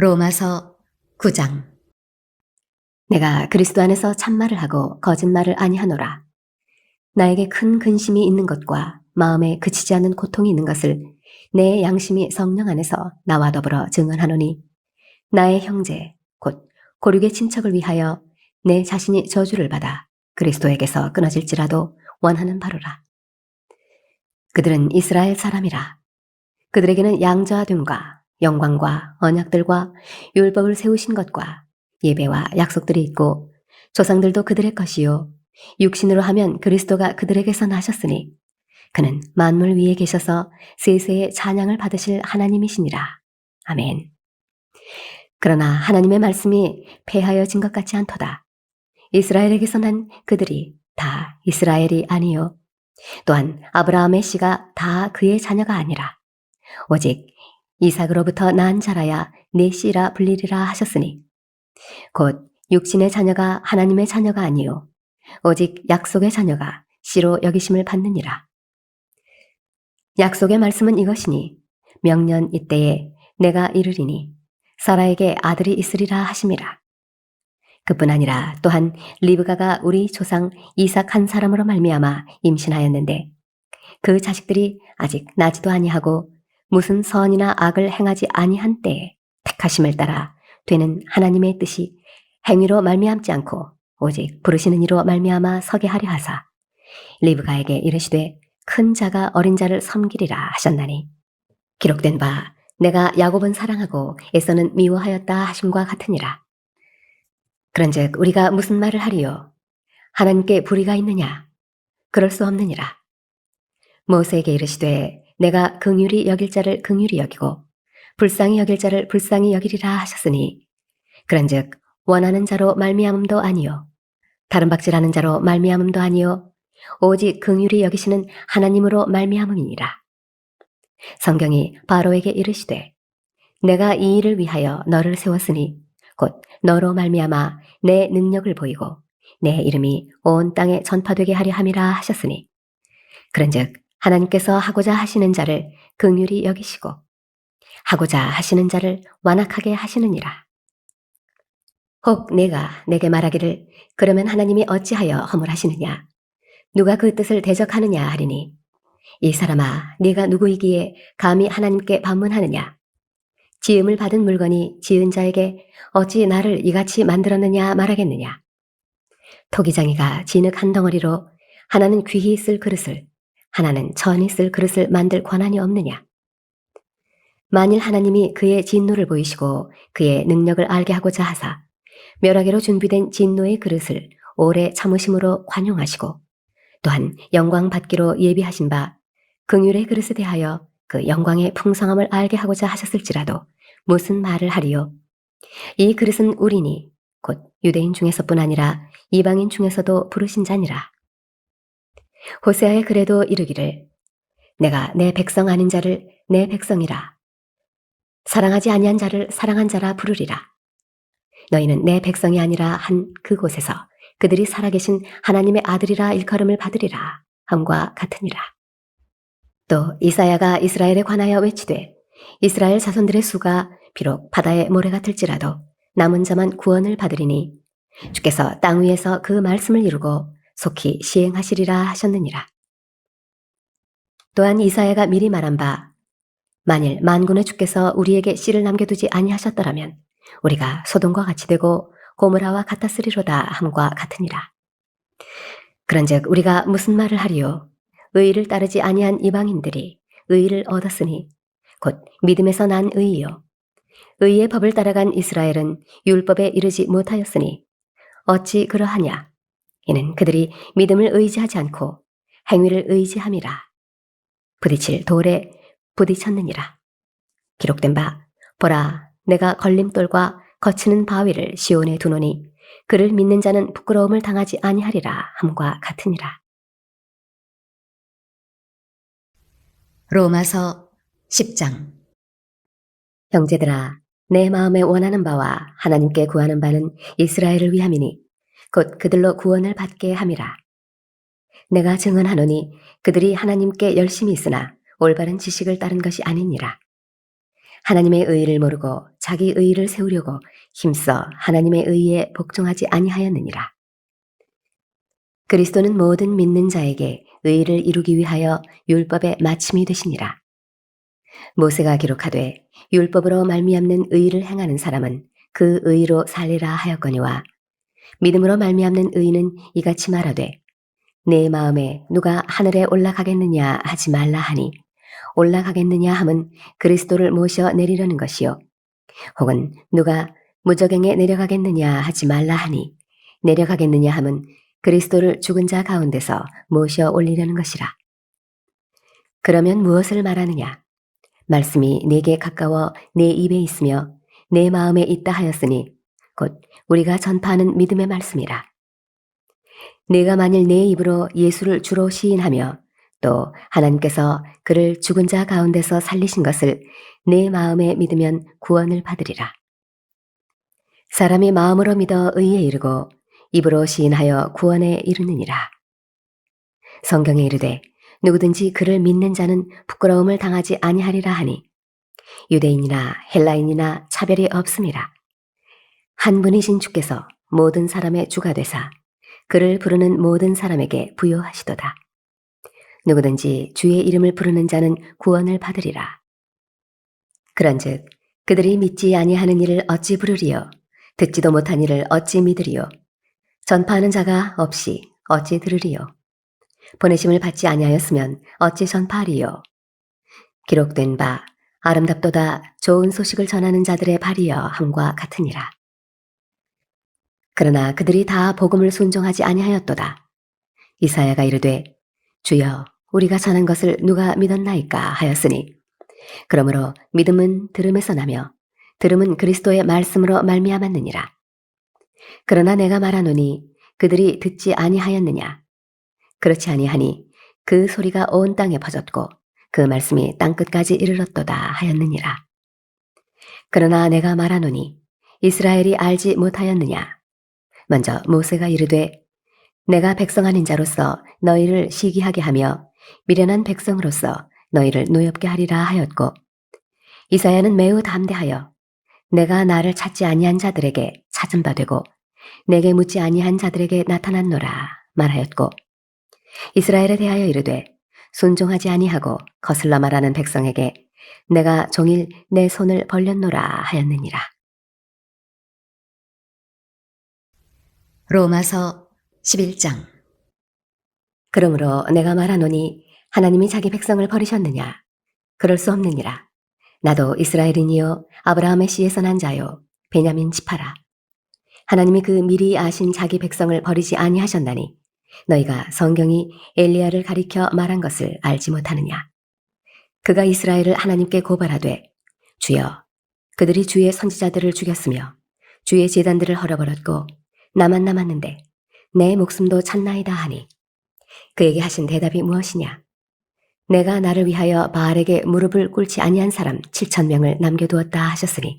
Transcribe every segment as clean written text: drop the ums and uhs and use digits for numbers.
로마서 9장. 내가 그리스도 안에서 참말을 하고 거짓말을 아니하노라. 나에게 큰 근심이 있는 것과 마음에 그치지 않는 고통이 있는 것을 내 양심이 성령 안에서 나와 더불어 증언하노니, 나의 형제 곧 고륙의 친척을 위하여 내 자신이 저주를 받아 그리스도에게서 끊어질지라도 원하는 바로라. 그들은 이스라엘 사람이라. 그들에게는 양자됨과 영광과 언약들과 율법을 세우신 것과 예배와 약속들이 있고, 조상들도 그들의 것이요 육신으로 하면 그리스도가 그들에게서 나셨으니 그는 만물 위에 계셔서 세세의 찬양을 받으실 하나님이시니라. 아멘. 그러나 하나님의 말씀이 폐하여진 것 같지 않도다. 이스라엘에게서 난 그들이 다 이스라엘이 아니요 또한 아브라함의 씨가 다 그의 자녀가 아니라 오직 이삭으로부터 난 자라야 내 씨라 불리리라 하셨으니, 곧 육신의 자녀가 하나님의 자녀가 아니요 오직 약속의 자녀가 씨로 여기심을 받느니라. 약속의 말씀은 이것이니, 명년 이때에 내가 이르리니 사라에게 아들이 있으리라 하심이라. 그뿐 아니라 또한 리브가가 우리 조상 이삭 한 사람으로 말미암아 임신하였는데, 그 자식들이 아직 나지도 아니하고 무슨 선이나 악을 행하지 아니한 때에 택하심을 따라 되는 하나님의 뜻이 행위로 말미암지 않고 오직 부르시는 이로 말미암아 서게 하려 하사, 리브가에게 이르시되 큰 자가 어린 자를 섬기리라 하셨나니, 기록된 바 내가 야곱은 사랑하고 에서는 미워하였다 하심과 같으니라. 그런즉 우리가 무슨 말을 하리요? 하나님께 불의가 있느냐? 그럴 수 없느니라. 모세에게 이르시되 내가 긍휼히 여길 자를 긍휼히 여기고 불쌍히 여길 자를 불쌍히 여기리라 하셨으니, 그런즉 원하는 자로 말미암음도 아니요 다른 박질하는 자로 말미암음도 아니요 오직 긍휼히 여기시는 하나님으로 말미암음이니라. 성경이 바로에게 이르시되 내가 이 일을 위하여 너를 세웠으니 곧 너로 말미암아 내 능력을 보이고 내 이름이 온 땅에 전파되게 하려 함이라 하셨으니, 그런즉 하나님께서 하고자 하시는 자를 긍휼히 여기시고 하고자 하시는 자를 완악하게 하시느니라. 혹 내가 내게 말하기를 그러면 하나님이 어찌하여 허물하시느냐? 누가 그 뜻을 대적하느냐 하리니, 이 사람아 네가 누구이기에 감히 하나님께 반문하느냐? 지음을 받은 물건이 지은 자에게 어찌 나를 이같이 만들었느냐 말하겠느냐? 토기장이가 진흙 한 덩어리로 하나는 귀히 쓸 그릇을 하나는 천히 쓸 그릇을 만들 권한이 없느냐? 만일 하나님이 그의 진노를 보이시고 그의 능력을 알게 하고자 하사 멸하기로 준비된 진노의 그릇을 오래 참으심으로 관용하시고, 또한 영광 받기로 예비하신 바 긍휼의 그릇에 대하여 그 영광의 풍성함을 알게 하고자 하셨을지라도 무슨 말을 하리요? 이 그릇은 우리니 곧 유대인 중에서뿐 아니라 이방인 중에서도 부르신 자니라. 호세아의 글에도 이르기를 내가 내 백성 아닌 자를 내 백성이라, 사랑하지 아니한 자를 사랑한 자라 부르리라. 너희는 내 백성이 아니라 한 그곳에서 그들이 살아계신 하나님의 아들이라 일컬음을 받으리라 함과 같으니라. 또 이사야가 이스라엘에 관하여 외치되 이스라엘 자손들의 수가 비록 바다의 모래 같을지라도 남은 자만 구원을 받으리니 주께서 땅 위에서 그 말씀을 이루고 속히 시행하시리라 하셨느니라. 또한 이사야가 미리 말한 바 만일 만군의 주께서 우리에게 씨를 남겨두지 아니하셨더라면 우리가 소돔과 같이 되고 고모라와 같았으리로다 함과 같으니라. 그런즉 우리가 무슨 말을 하리요? 의를 따르지 아니한 이방인들이 의를 얻었으니 곧 믿음에서 난 의이요 의의 법을 따라간 이스라엘은 율법에 이르지 못하였으니 어찌 그러하냐? 이는 그들이 믿음을 의지하지 않고 행위를 의지함이라. 부딪힐 돌에 부딪혔느니라. 기록된 바 보라 내가 걸림돌과 거치는 바위를 시온에 두노니 그를 믿는 자는 부끄러움을 당하지 아니하리라 함과 같으니라. 로마서 10장. 형제들아 내 마음에 원하는 바와 하나님께 구하는 바는 이스라엘을 위함이니 곧 그들로 구원을 받게 함이라. 내가 증언하노니 그들이 하나님께 열심히 있으나 올바른 지식을 따른 것이 아니니라. 하나님의 의의를 모르고 자기 의의를 세우려고 힘써 하나님의 의에 복종하지 아니하였느니라. 그리스도는 모든 믿는 자에게 의를 이루기 위하여 율법의 마침이 되시니라. 모세가 기록하되 율법으로 말미암는 의를 행하는 사람은 그 의로 살리라 하였거니와 믿음으로 말미암는 의는 이같이 말하되 내 마음에 누가 하늘에 올라가겠느냐 하지 말라 하니 올라가겠느냐 함은 그리스도를 모셔 내리려는 것이요 혹은 누가 무저갱에 내려가겠느냐 하지 말라 하니 내려가겠느냐 함은 그리스도를 죽은 자 가운데서 모셔 올리려는 것이라. 그러면 무엇을 말하느냐? 말씀이 내게 가까워 내 입에 있으며 내 마음에 있다 하였으니 곧 우리가 전파하는 믿음의 말씀이라. 내가 만일 내 입으로 예수를 주로 시인하며 또 하나님께서 그를 죽은 자 가운데서 살리신 것을 내 마음에 믿으면 구원을 받으리라. 사람이 마음으로 믿어 의에 이르고 입으로 시인하여 구원에 이르느니라. 성경에 이르되 누구든지 그를 믿는 자는 부끄러움을 당하지 아니하리라 하니 유대인이나 헬라인이나 차별이 없음이라. 한 분이신 주께서 모든 사람의 주가 되사 그를 부르는 모든 사람에게 부요하시도다. 누구든지 주의 이름을 부르는 자는 구원을 받으리라. 그런즉 그들이 믿지 아니하는 일을 어찌 부르리요? 듣지도 못한 일을 어찌 믿으리요? 전파하는 자가 없이 어찌 들으리요? 보내심을 받지 아니하였으면 어찌 전파하리요? 기록된 바 아름답도다 좋은 소식을 전하는 자들의 발이여 함과 같으니라. 그러나 그들이 다 복음을 순종하지 아니하였도다. 이사야가 이르되 주여 우리가 전한 것을 누가 믿었나이까 하였으니 그러므로 믿음은 들음에서 나며 들음은 그리스도의 말씀으로 말미암았느니라. 그러나 내가 말하노니 그들이 듣지 아니하였느냐? 그렇지 아니하니 그 소리가 온 땅에 퍼졌고 그 말씀이 땅끝까지 이르렀도다 하였느니라. 그러나 내가 말하노니 이스라엘이 알지 못하였느냐? 먼저 모세가 이르되 내가 백성 아닌 자로서 너희를 시기하게 하며 미련한 백성으로서 너희를 노엽게 하리라 하였고 이사야는 매우 담대하여 내가 나를 찾지 아니한 자들에게 찾은 바 되고 내게 묻지 아니한 자들에게 나타났노라 말하였고 이스라엘에 대하여 이르되 순종하지 아니하고 거슬러 말하는 백성에게 내가 종일 내 손을 벌렸노라 하였느니라. 로마서 11장. 그러므로 내가 말하노니 하나님이 자기 백성을 버리셨느냐? 그럴 수 없느니라. 나도 이스라엘인이요 아브라함의 씨에서 난 자요 베냐민 지파라. 하나님이 그 미리 아신 자기 백성을 버리지 아니하셨나니 너희가 성경이 엘리야를 가리켜 말한 것을 알지 못하느냐? 그가 이스라엘을 하나님께 고발하되 주여 그들이 주의 선지자들을 죽였으며 주의 제단들을 헐어버렸고 나만 남았는데 내 목숨도 찾나이다 하니 그에게 하신 대답이 무엇이냐? 내가 나를 위하여 바알에게 무릎을 꿇지 아니한 사람 7,000명을 남겨두었다 하셨으니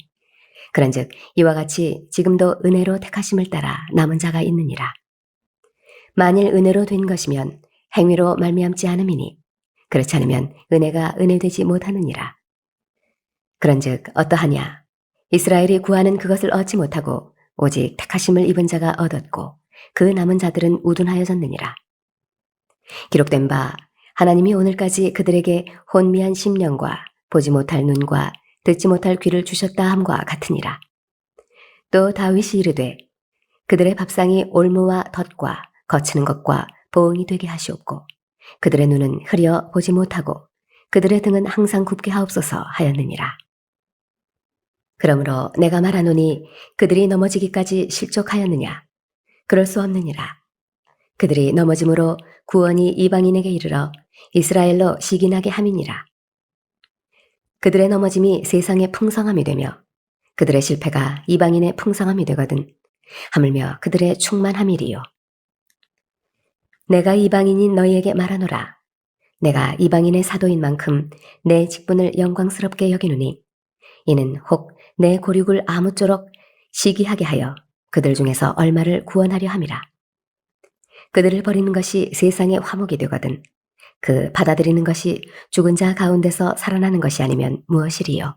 그런즉 이와 같이 지금도 은혜로 택하심을 따라 남은 자가 있느니라. 만일 은혜로 된 것이면 행위로 말미암지 않음이니 그렇지 않으면 은혜가 은혜되지 못하느니라. 그런즉 어떠하냐? 이스라엘이 구하는 그것을 얻지 못하고 오직 택하심을 입은 자가 얻었고 그 남은 자들은 우둔하여졌느니라. 기록된 바 하나님이 오늘까지 그들에게 혼미한 심령과 보지 못할 눈과 듣지 못할 귀를 주셨다 함과 같으니라. 또 다윗이 이르되 그들의 밥상이 올무와 덫과 거치는 것과 보응이 되게 하시옵고 그들의 눈은 흐려 보지 못하고 그들의 등은 항상 굽게 하옵소서 하였느니라. 그러므로 내가 말하노니 그들이 넘어지기까지 실족하였느냐? 그럴 수 없느니라. 그들이 넘어짐으로 구원이 이방인에게 이르러 이스라엘로 시기나게 함이니라. 그들의 넘어짐이 세상의 풍성함이 되며 그들의 실패가 이방인의 풍성함이 되거든 하물며 그들의 충만함이리요. 내가 이방인인 너희에게 말하노라. 내가 이방인의 사도인 만큼 내 직분을 영광스럽게 여기노니 이는 혹 내 고륙을 아무쪼록 시기하게 하여 그들 중에서 얼마를 구원하려 함이라. 그들을 버리는 것이 세상의 화목이 되거든 그 받아들이는 것이 죽은 자 가운데서 살아나는 것이 아니면 무엇이리요.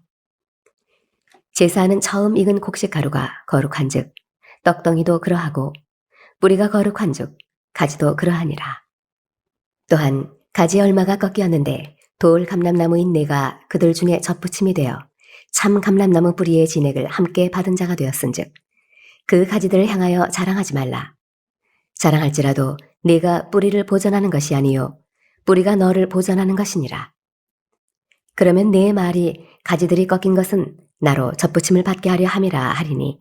제사하는 처음 익은 곡식 가루가 거룩한즉 떡덩이도 그러하고 뿌리가 거룩한즉 가지도 그러하니라. 또한 가지 얼마가 꺾이었는데 돌 감람나무인 내가 그들 중에 접붙임이 되어 참 감람나무 뿌리의 진액을 함께 받은 자가 되었은즉 그 가지들을 향하여 자랑하지 말라. 자랑할지라도 네가 뿌리를 보전하는 것이 아니요 뿌리가 너를 보전하는 것이니라. 그러면 내 말이 가지들이 꺾인 것은 나로 접붙임을 받게 하려 함이라 하리니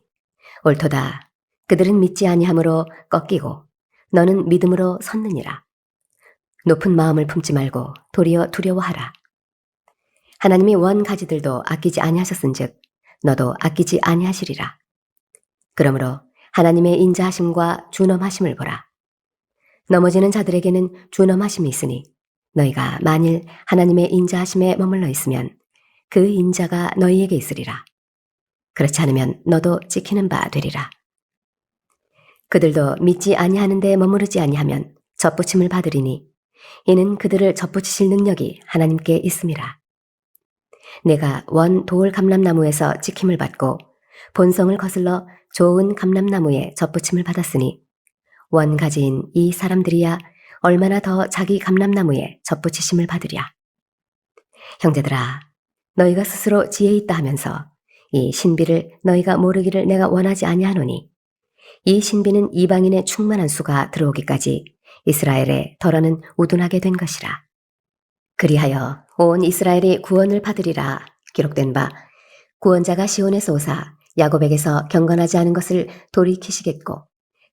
옳도다. 그들은 믿지 아니함으로 꺾이고 너는 믿음으로 섰느니라. 높은 마음을 품지 말고 도리어 두려워하라. 하나님이 원 가지들도 아끼지 아니하셨은즉 너도 아끼지 아니하시리라. 그러므로 하나님의 인자하심과 준엄하심을 보라. 넘어지는 자들에게는 준엄하심이 있으니 너희가 만일 하나님의 인자하심에 머물러 있으면 그 인자가 너희에게 있으리라. 그렇지 않으면 너도 찍히는 바 되리라. 그들도 믿지 아니하는 데 머무르지 아니하면 접붙임을 받으리니 이는 그들을 접붙이실 능력이 하나님께 있음이라. 내가 원 돌 감람나무에서 찍힘을 받고 본성을 거슬러 좋은 감람나무에 접붙임을 받았으니 원 가지인 이 사람들이야 얼마나 더 자기 감람나무에 접붙이심을 받으랴. 형제들아, 너희가 스스로 지혜 있다 하면서 이 신비를 너희가 모르기를 내가 원하지 아니하노니 이 신비는 이방인의 충만한 수가 들어오기까지 이스라엘에 덜어는 우둔하게 된 것이라. 그리하여 온 이스라엘이 구원을 받으리라 기록된 바 구원자가 시온에서 오사 야곱에게서 경건하지 않은 것을 돌이키시겠고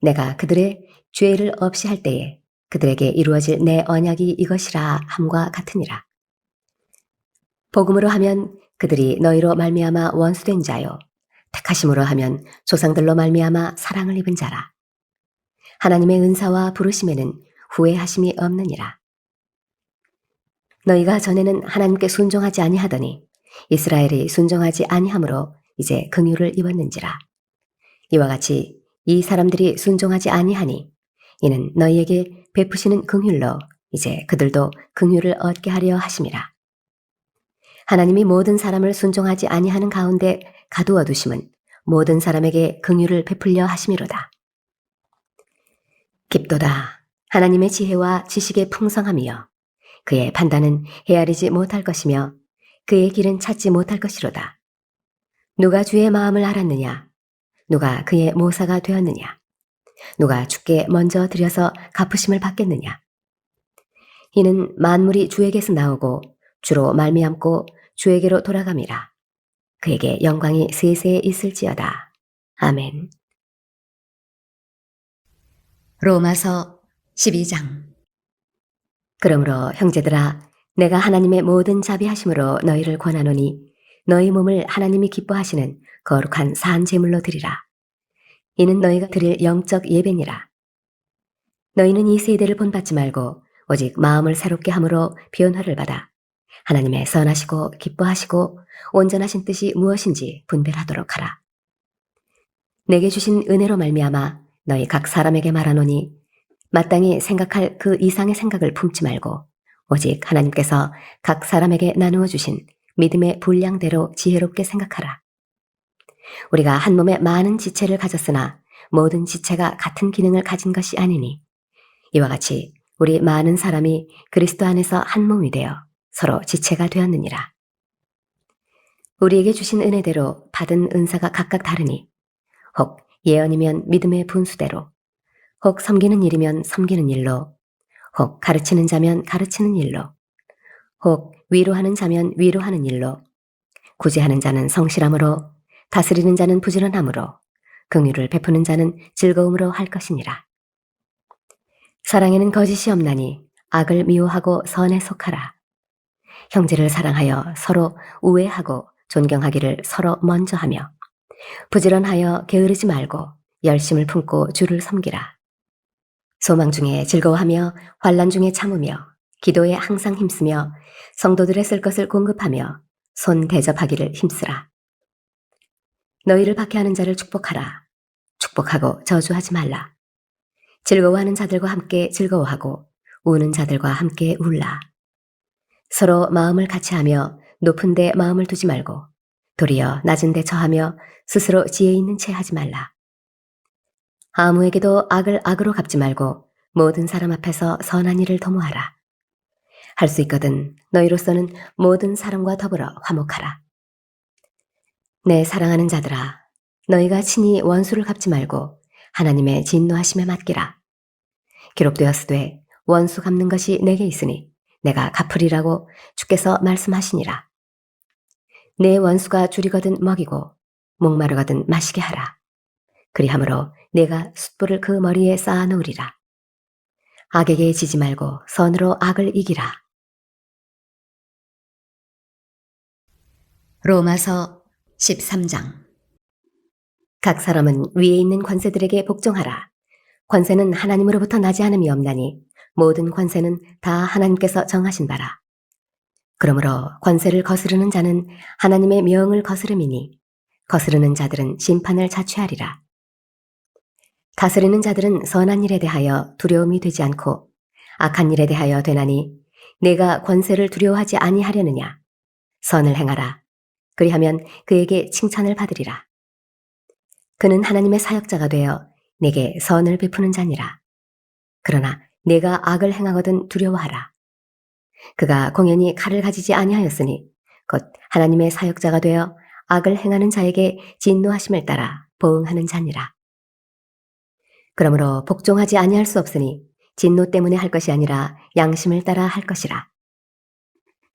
내가 그들의 죄를 없이 할 때에 그들에게 이루어질 내 언약이 이것이라 함과 같으니라. 복음으로 하면 그들이 너희로 말미암아 원수된 자요 택하심으로 하면 조상들로 말미암아 사랑을 입은 자라. 하나님의 은사와 부르심에는 후회하심이 없느니라. 너희가 전에는 하나님께 순종하지 아니하더니 이스라엘이 순종하지 아니하므로 이제 긍휼을 입었는지라. 이와 같이 이 사람들이 순종하지 아니하니 이는 너희에게 베푸시는 긍휼로 이제 그들도 긍휼을 얻게 하려 하심이라. 하나님이 모든 사람을 순종하지 아니하는 가운데 가두어 두심은 모든 사람에게 긍휼을 베풀려 하심이로다. 깊도다. 하나님의 지혜와 지식의 풍성함이여 그의 판단은 헤아리지 못할 것이며 그의 길은 찾지 못할 것이로다. 누가 주의 마음을 알았느냐? 누가 그의 모사가 되었느냐? 누가 주께 먼저 들여서 갚으심을 받겠느냐? 이는 만물이 주에게서 나오고 주로 말미암고 주에게로 돌아감이라. 그에게 영광이 세세에 있을지어다. 아멘. 로마서 12장. 그러므로 형제들아 내가 하나님의 모든 자비하심으로 너희를 권하노니 너희 몸을 하나님이 기뻐하시는 거룩한 산 제물로 드리라. 이는 너희가 드릴 영적 예배니라. 너희는 이 세대를 본받지 말고 오직 마음을 새롭게 함으로 변화를 받아 하나님의 선하시고 기뻐하시고 온전하신 뜻이 무엇인지 분별하도록 하라. 내게 주신 은혜로 말미암아 너희 각 사람에게 말하노니 마땅히 생각할 그 이상의 생각을 품지 말고 오직 하나님께서 각 사람에게 나누어 주신 믿음의 분량대로 지혜롭게 생각하라. 우리가 한 몸에 많은 지체를 가졌으나 모든 지체가 같은 기능을 가진 것이 아니니 이와 같이 우리 많은 사람이 그리스도 안에서 한 몸이 되어 서로 지체가 되었느니라. 우리에게 주신 은혜대로 받은 은사가 각각 다르니 혹 예언이면 믿음의 분수대로 혹 섬기는 일이면 섬기는 일로 혹 가르치는 자면 가르치는 일로 혹 위로하는 자면 위로하는 일로 구제하는 자는 성실함으로 다스리는 자는 부지런함으로 긍휼을 베푸는 자는 즐거움으로 할 것이니라. 사랑에는 거짓이 없나니 악을 미워하고 선에 속하라. 형제를 사랑하여 서로 우애하고 존경하기를 서로 먼저 하며 부지런하여 게으르지 말고 열심을 품고 주를 섬기라. 소망 중에 즐거워하며 환난 중에 참으며 기도에 항상 힘쓰며 성도들의 쓸 것을 공급하며 손 대접하기를 힘쓰라. 너희를 박해하는 자를 축복하라. 축복하고 저주하지 말라. 즐거워하는 자들과 함께 즐거워하고 우는 자들과 함께 울라. 서로 마음을 같이 하며 높은 데 마음을 두지 말고 도리어 낮은 데 처하며 스스로 지혜 있는 채 하지 말라. 아무에게도 악을 악으로 갚지 말고 모든 사람 앞에서 선한 일을 도모하라. 할 수 있거든 너희로서는 모든 사람과 더불어 화목하라. 내 사랑하는 자들아, 너희가 친히 원수를 갚지 말고 하나님의 진노하심에 맡기라. 기록되었으되 원수 갚는 것이 내게 있으니 내가 갚으리라고 주께서 말씀하시니라. 내 원수가 줄이거든 먹이고 목마르거든 마시게 하라. 그리함으로 내가 숯불을 그 머리에 쌓아 놓으리라. 악에게 지지 말고 선으로 악을 이기라. 로마서 13장. 각 사람은 위에 있는 관세들에게 복종하라. 관세는 하나님으로부터 나지 않음이 없나니 모든 관세는 다 하나님께서 정하신 바라. 그러므로 관세를 거스르는 자는 하나님의 명을 거스름이니 거스르는 자들은 심판을 자취하리라. 다스리는 자들은 선한 일에 대하여 두려움이 되지 않고 악한 일에 대하여 되나니 내가 관세를 두려워하지 아니하려느냐. 선을 행하라. 그리하면 그에게 칭찬을 받으리라. 그는 하나님의 사역자가 되어 내게 선을 베푸는 자니라. 그러나 내가 악을 행하거든 두려워하라. 그가 공연히 칼을 가지지 아니하였으니 곧 하나님의 사역자가 되어 악을 행하는 자에게 진노하심을 따라 보응하는 자니라. 그러므로 복종하지 아니할 수 없으니 진노 때문에 할 것이 아니라 양심을 따라 할 것이라.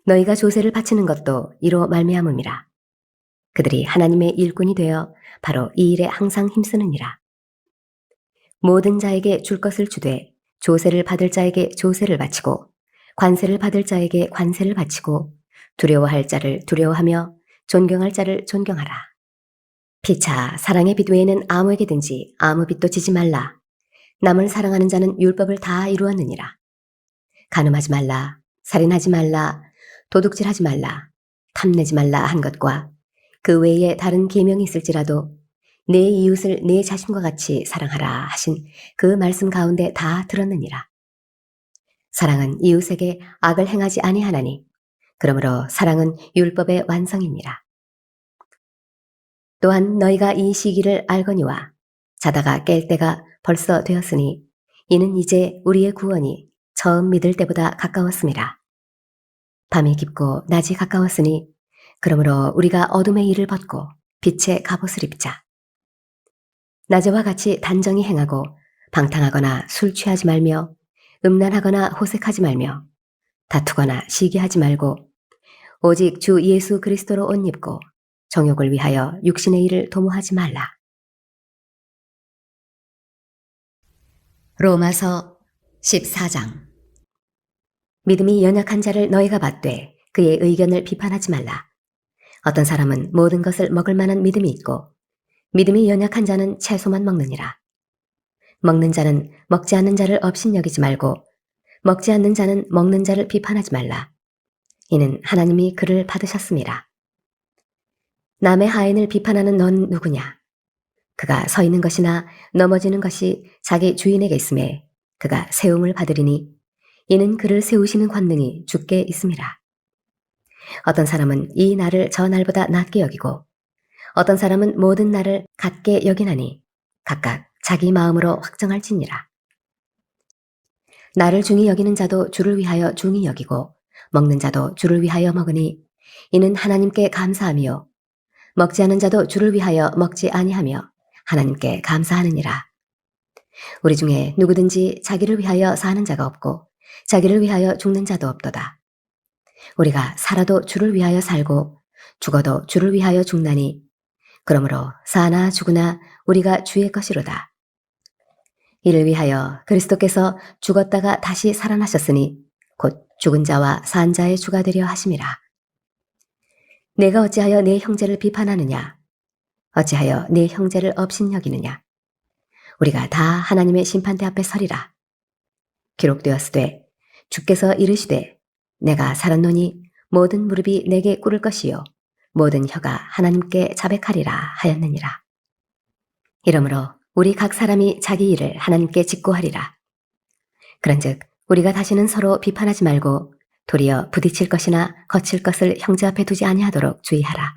너희가 조세를 바치는 것도 이로 말미암음이라. 그들이 하나님의 일꾼이 되어 바로 이 일에 항상 힘쓰느니라. 모든 자에게 줄 것을 주되 조세를 받을 자에게 조세를 바치고 관세를 받을 자에게 관세를 바치고 두려워할 자를 두려워하며 존경할 자를 존경하라. 피차 사랑의 빛 외에는 아무에게든지 아무 빛도 지지 말라. 남을 사랑하는 자는 율법을 다 이루었느니라. 간음하지 말라, 살인하지 말라, 도둑질하지 말라, 탐내지 말라 한 것과 그 외에 다른 계명이 있을지라도 내 이웃을 내 자신과 같이 사랑하라 하신 그 말씀 가운데 다 들었느니라. 사랑은 이웃에게 악을 행하지 아니하나니 그러므로 사랑은 율법의 완성이니라. 또한 너희가 이 시기를 알거니와 자다가 깰 때가 벌써 되었으니 이는 이제 우리의 구원이 처음 믿을 때보다 가까웠음이라. 밤이 깊고 낮이 가까웠으니 그러므로 우리가 어둠의 일을 벗고 빛의 갑옷을 입자. 낮에와 같이 단정히 행하고 방탕하거나 술 취하지 말며 음란하거나 호색하지 말며 다투거나 시기하지 말고 오직 주 예수 그리스도로 옷 입고 정욕을 위하여 육신의 일을 도모하지 말라. 로마서 14장. 믿음이 연약한 자를 너희가 받되 그의 의견을 비판하지 말라. 어떤 사람은 모든 것을 먹을 만한 믿음이 있고 믿음이 연약한 자는 채소만 먹느니라. 먹는 자는 먹지 않는 자를 업신여기지 말고 먹지 않는 자는 먹는 자를 비판하지 말라. 이는 하나님이 그를 받으셨음이라. 남의 하인을 비판하는 넌 누구냐? 그가 서 있는 것이나 넘어지는 것이 자기 주인에게 있음에 그가 세움을 받으리니 이는 그를 세우시는 권능이 주께 있음이라. 어떤 사람은 이 날을 저 날보다 낮게 여기고 어떤 사람은 모든 날을 같게 여기나니 각각 자기 마음으로 확정할지니라. 나를 중히 여기는 자도 주를 위하여 중히 여기고 먹는 자도 주를 위하여 먹으니 이는 하나님께 감사하며 먹지 않은 자도 주를 위하여 먹지 아니하며 하나님께 감사하느니라. 우리 중에 누구든지 자기를 위하여 사는 자가 없고 자기를 위하여 죽는 자도 없도다. 우리가 살아도 주를 위하여 살고 죽어도 주를 위하여 죽나니 그러므로 사나 죽으나 우리가 주의 것이로다. 이를 위하여 그리스도께서 죽었다가 다시 살아나셨으니 곧 죽은 자와 산 자의 주가 되려 하심이라. 내가 어찌하여 내 형제를 비판하느냐? 어찌하여 내 형제를 업신여기느냐? 우리가 다 하나님의 심판대 앞에 서리라. 기록되었으되 주께서 이르시되 내가 살았노니 모든 무릎이 내게 꿇을 것이요 모든 혀가 하나님께 자백하리라 하였느니라. 이러므로 우리 각 사람이 자기 일을 하나님께 직고하리라. 그런즉 우리가 다시는 서로 비판하지 말고 도리어 부딪힐 것이나 거칠 것을 형제 앞에 두지 아니하도록 주의하라.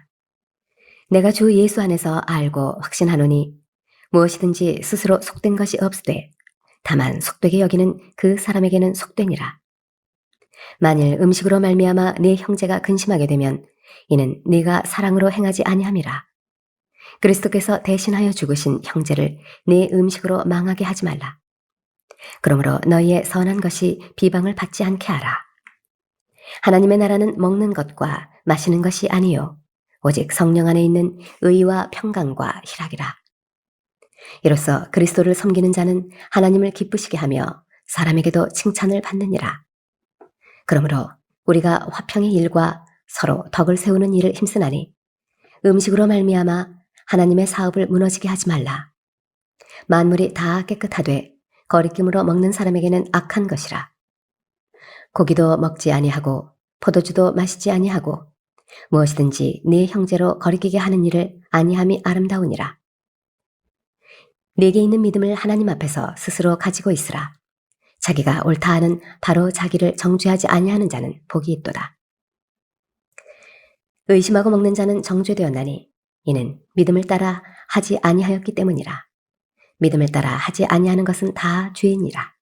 내가 주 예수 안에서 알고 확신하노니 무엇이든지 스스로 속된 것이 없으되 다만 속되게 여기는 그 사람에게는 속되니라. 만일 음식으로 말미암아 네 형제가 근심하게 되면 이는 네가 사랑으로 행하지 아니함이라. 그리스도께서 대신하여 죽으신 형제를 네 음식으로 망하게 하지 말라. 그러므로 너희의 선한 것이 비방을 받지 않게 하라. 하나님의 나라는 먹는 것과 마시는 것이 아니요 오직 성령 안에 있는 의와 평강과 희락이라. 이로써 그리스도를 섬기는 자는 하나님을 기쁘시게 하며 사람에게도 칭찬을 받느니라. 그러므로 우리가 화평의 일과 서로 덕을 세우는 일을 힘쓰나니 음식으로 말미암아 하나님의 사업을 무너지게 하지 말라. 만물이 다 깨끗하되 거리낌으로 먹는 사람에게는 악한 것이라. 고기도 먹지 아니하고 포도주도 마시지 아니하고 무엇이든지 네 형제로 거리끼게 하는 일을 아니함이 아름다우니라. 네게 있는 믿음을 하나님 앞에서 스스로 가지고 있으라. 자기가 옳다 하는 바로 자기를 정죄하지 아니하는 자는 복이 있도다. 의심하고 먹는 자는 정죄되었나니 이는 믿음을 따라 하지 아니하였기 때문이라. 믿음을 따라 하지 아니하는 것은 다 죄이니라.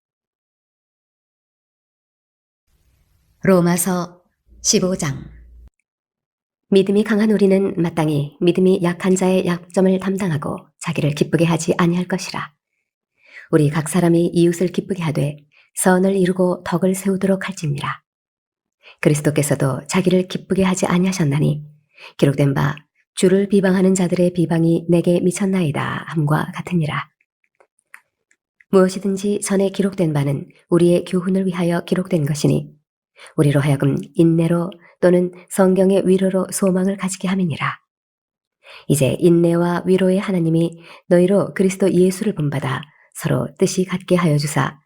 로마서 15장. 믿음이 강한 우리는 마땅히 믿음이 약한 자의 약점을 담당하고 자기를 기쁘게 하지 아니할 것이라. 우리 각 사람이 이웃을 기쁘게 하되 선을 이루고 덕을 세우도록 할지니라. 그리스도께서도 자기를 기쁘게 하지 아니하셨나니 기록된 바 주를 비방하는 자들의 비방이 내게 미쳤나이다 함과 같으니라. 무엇이든지 전에 기록된 바는 우리의 교훈을 위하여 기록된 것이니 우리로 하여금 인내로 또는 성경의 위로로 소망을 가지게 함이니라. 이제 인내와 위로의 하나님이 너희로 그리스도 예수를 본받아 서로 뜻이 같게 하여 주사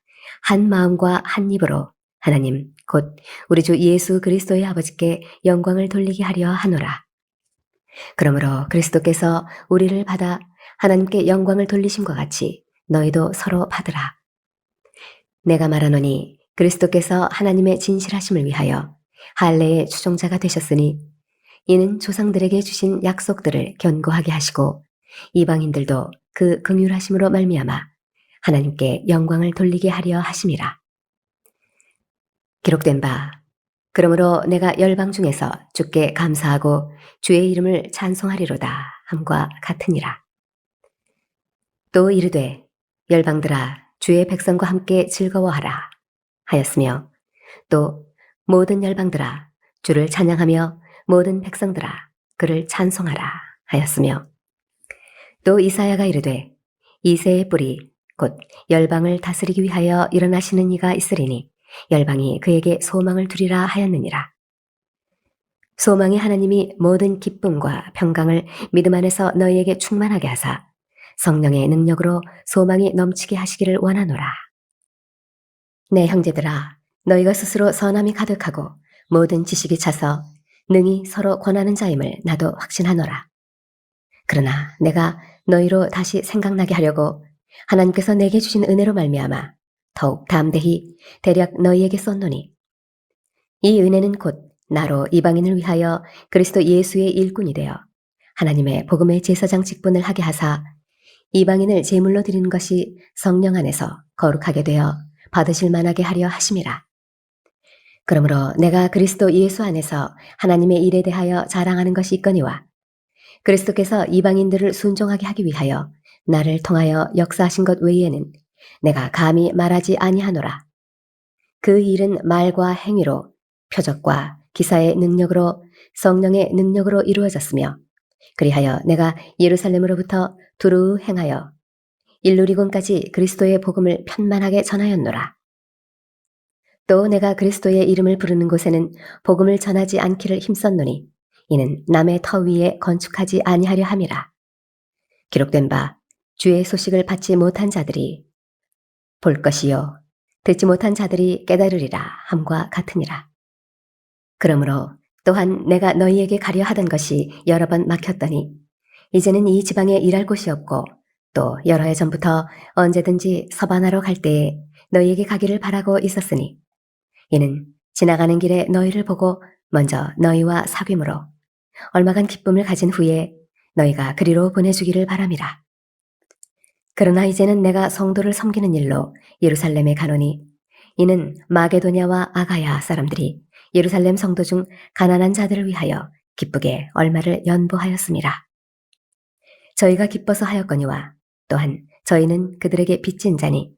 한 마음과 한 입으로 하나님 곧 우리 주 예수 그리스도의 아버지께 영광을 돌리게 하려 하노라. 그러므로 그리스도께서 우리를 받아 하나님께 영광을 돌리심과 같이 너희도 서로 받으라. 내가 말하노니 그리스도께서 하나님의 진실하심을 위하여 할례의 추종자가 되셨으니 이는 조상들에게 주신 약속들을 견고하게 하시고 이방인들도 그 긍휼하심으로 말미암아 하나님께 영광을 돌리게 하려 하심이라. 기록된 바 그러므로 내가 열방 중에서 주께 감사하고 주의 이름을 찬송하리로다 함과 같으니라. 또 이르되 열방들아 주의 백성과 함께 즐거워하라 하였으며 또 모든 열방들아 주를 찬양하며 모든 백성들아 그를 찬송하라 하였으며 또 이사야가 이르되 이새의 뿌리 곧 열방을 다스리기 위하여 일어나시는 이가 있으리니 열방이 그에게 소망을 두리라 하였느니라. 소망이 하나님이 모든 기쁨과 평강을 믿음 안에서 너희에게 충만하게 하사 성령의 능력으로 소망이 넘치게 하시기를 원하노라. 내 형제들아 너희가 스스로 선함이 가득하고 모든 지식이 차서 능히 서로 권하는 자임을 나도 확신하노라. 그러나 내가 너희로 다시 생각나게 하려고 하나님께서 내게 주신 은혜로 말미암아 더욱 담대히 대략 너희에게 썼노니 이 은혜는 곧 나로 이방인을 위하여 그리스도 예수의 일꾼이 되어 하나님의 복음의 제사장 직분을 하게 하사 이방인을 제물로 드리는 것이 성령 안에서 거룩하게 되어 받으실 만하게 하려 하심이라. 그러므로 내가 그리스도 예수 안에서 하나님의 일에 대하여 자랑하는 것이 있거니와 그리스도께서 이방인들을 순종하게 하기 위하여 나를 통하여 역사하신 것 외에는 내가 감히 말하지 아니하노라. 그 일은 말과 행위로 표적과 기사의 능력으로 성령의 능력으로 이루어졌으며 그리하여 내가 예루살렘으로부터 두루 행하여 일루리곤까지 그리스도의 복음을 편만하게 전하였노라. 또 내가 그리스도의 이름을 부르는 곳에는 복음을 전하지 않기를 힘썼노니 이는 남의 터 위에 건축하지 아니하려 함이라. 기록된 바 주의 소식을 받지 못한 자들이 볼 것이요 듣지 못한 자들이 깨달으리라 함과 같으니라. 그러므로 또한 내가 너희에게 가려 하던 것이 여러 번 막혔더니 이제는 이 지방에 일할 곳이 없고 또 여러 해 전부터 언제든지 서바나로 갈 때에 너희에게 가기를 바라고 있었으니 이는 지나가는 길에 너희를 보고 먼저 너희와 사귐으로 얼마간 기쁨을 가진 후에 너희가 그리로 보내주기를 바람이라. 그러나 이제는 내가 성도를 섬기는 일로 예루살렘에 가노니 이는 마게도냐와 아가야 사람들이 예루살렘 성도 중 가난한 자들을 위하여 기쁘게 얼마를 연보하였음이라. 저희가 기뻐서 하였거니와 또한 저희는 그들에게 빚진 자니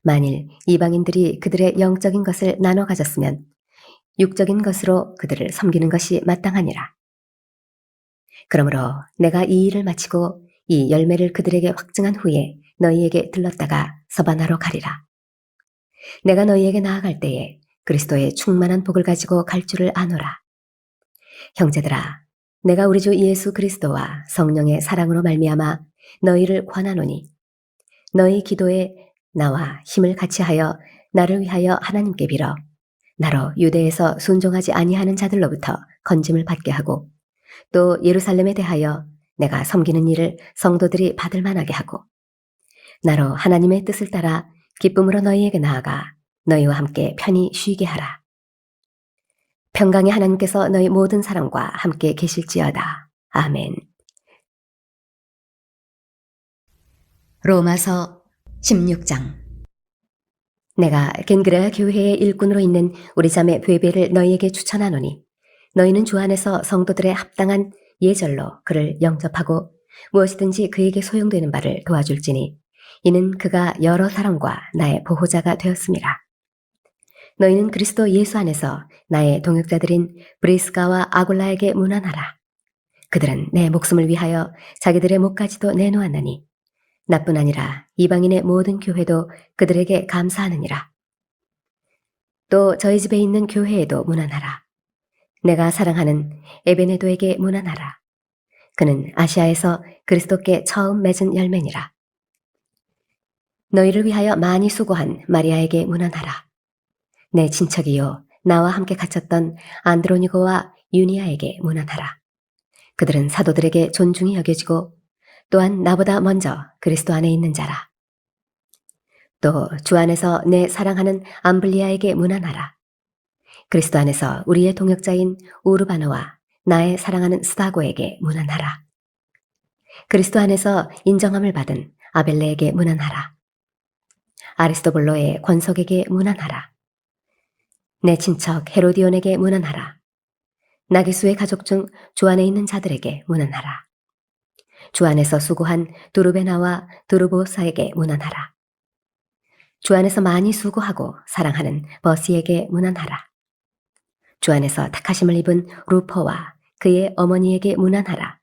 만일 이방인들이 그들의 영적인 것을 나눠 가졌으면 육적인 것으로 그들을 섬기는 것이 마땅하니라. 그러므로 내가 이 일을 마치고 이 열매를 그들에게 확증한 후에 너희에게 들렀다가 서바나로 가리라. 내가 너희에게 나아갈 때에 그리스도의 충만한 복을 가지고 갈 줄을 아노라. 형제들아, 내가 우리 주 예수 그리스도와 성령의 사랑으로 말미암아 너희를 권하노니 너희 기도에 나와 힘을 같이 하여 나를 위하여 하나님께 빌어 나로 유대에서 순종하지 아니하는 자들로부터 건짐을 받게 하고 또 예루살렘에 대하여 내가 섬기는 일을 성도들이 받을 만하게 하고 나로 하나님의 뜻을 따라 기쁨으로 너희에게 나아가 너희와 함께 편히 쉬게 하라. 평강의 하나님께서 너희 모든 사람과 함께 계실지어다. 아멘. 로마서 16장. 내가 겐그레아 교회의 일꾼으로 있는 우리 자매 베베를 너희에게 추천하노니 너희는 주 안에서 성도들의 합당한 예절로 그를 영접하고 무엇이든지 그에게 소용되는 바를 도와줄지니 이는 그가 여러 사람과 나의 보호자가 되었음이라. 너희는 그리스도 예수 안에서 나의 동역자들인 브리스가와 아굴라에게 문안하라. 그들은 내 목숨을 위하여 자기들의 목까지도 내놓았나니 나뿐 아니라 이방인의 모든 교회도 그들에게 감사하느니라. 또 저희 집에 있는 교회에도 문안하라. 내가 사랑하는 에베네도에게 문안하라. 그는 아시아에서 그리스도께 처음 맺은 열매니라. 너희를 위하여 많이 수고한 마리아에게 문안하라. 내 친척이요 나와 함께 갇혔던 안드로니고와 유니아에게 문안하라. 그들은 사도들에게 존중이 여겨지고 또한 나보다 먼저 그리스도 안에 있는 자라. 또 주 안에서 내 사랑하는 암블리아에게 문안하라. 그리스도 안에서 우리의 동역자인 우르바나와 나의 사랑하는 스다고에게 문안하라. 그리스도 안에서 인정함을 받은 아벨레에게 문안하라. 아리스토블로의 권속에게 문안하라. 내 친척 헤로디온에게 문안하라. 나기수의 가족 중 주 안에 있는 자들에게 문안하라. 주 안에서 수고한 두루베나와 두루보사에게 문안하라. 주 안에서 많이 수고하고 사랑하는 버시에게 문안하라. 주 안에서 택하심을 입은 루퍼와 그의 어머니에게 문안하라.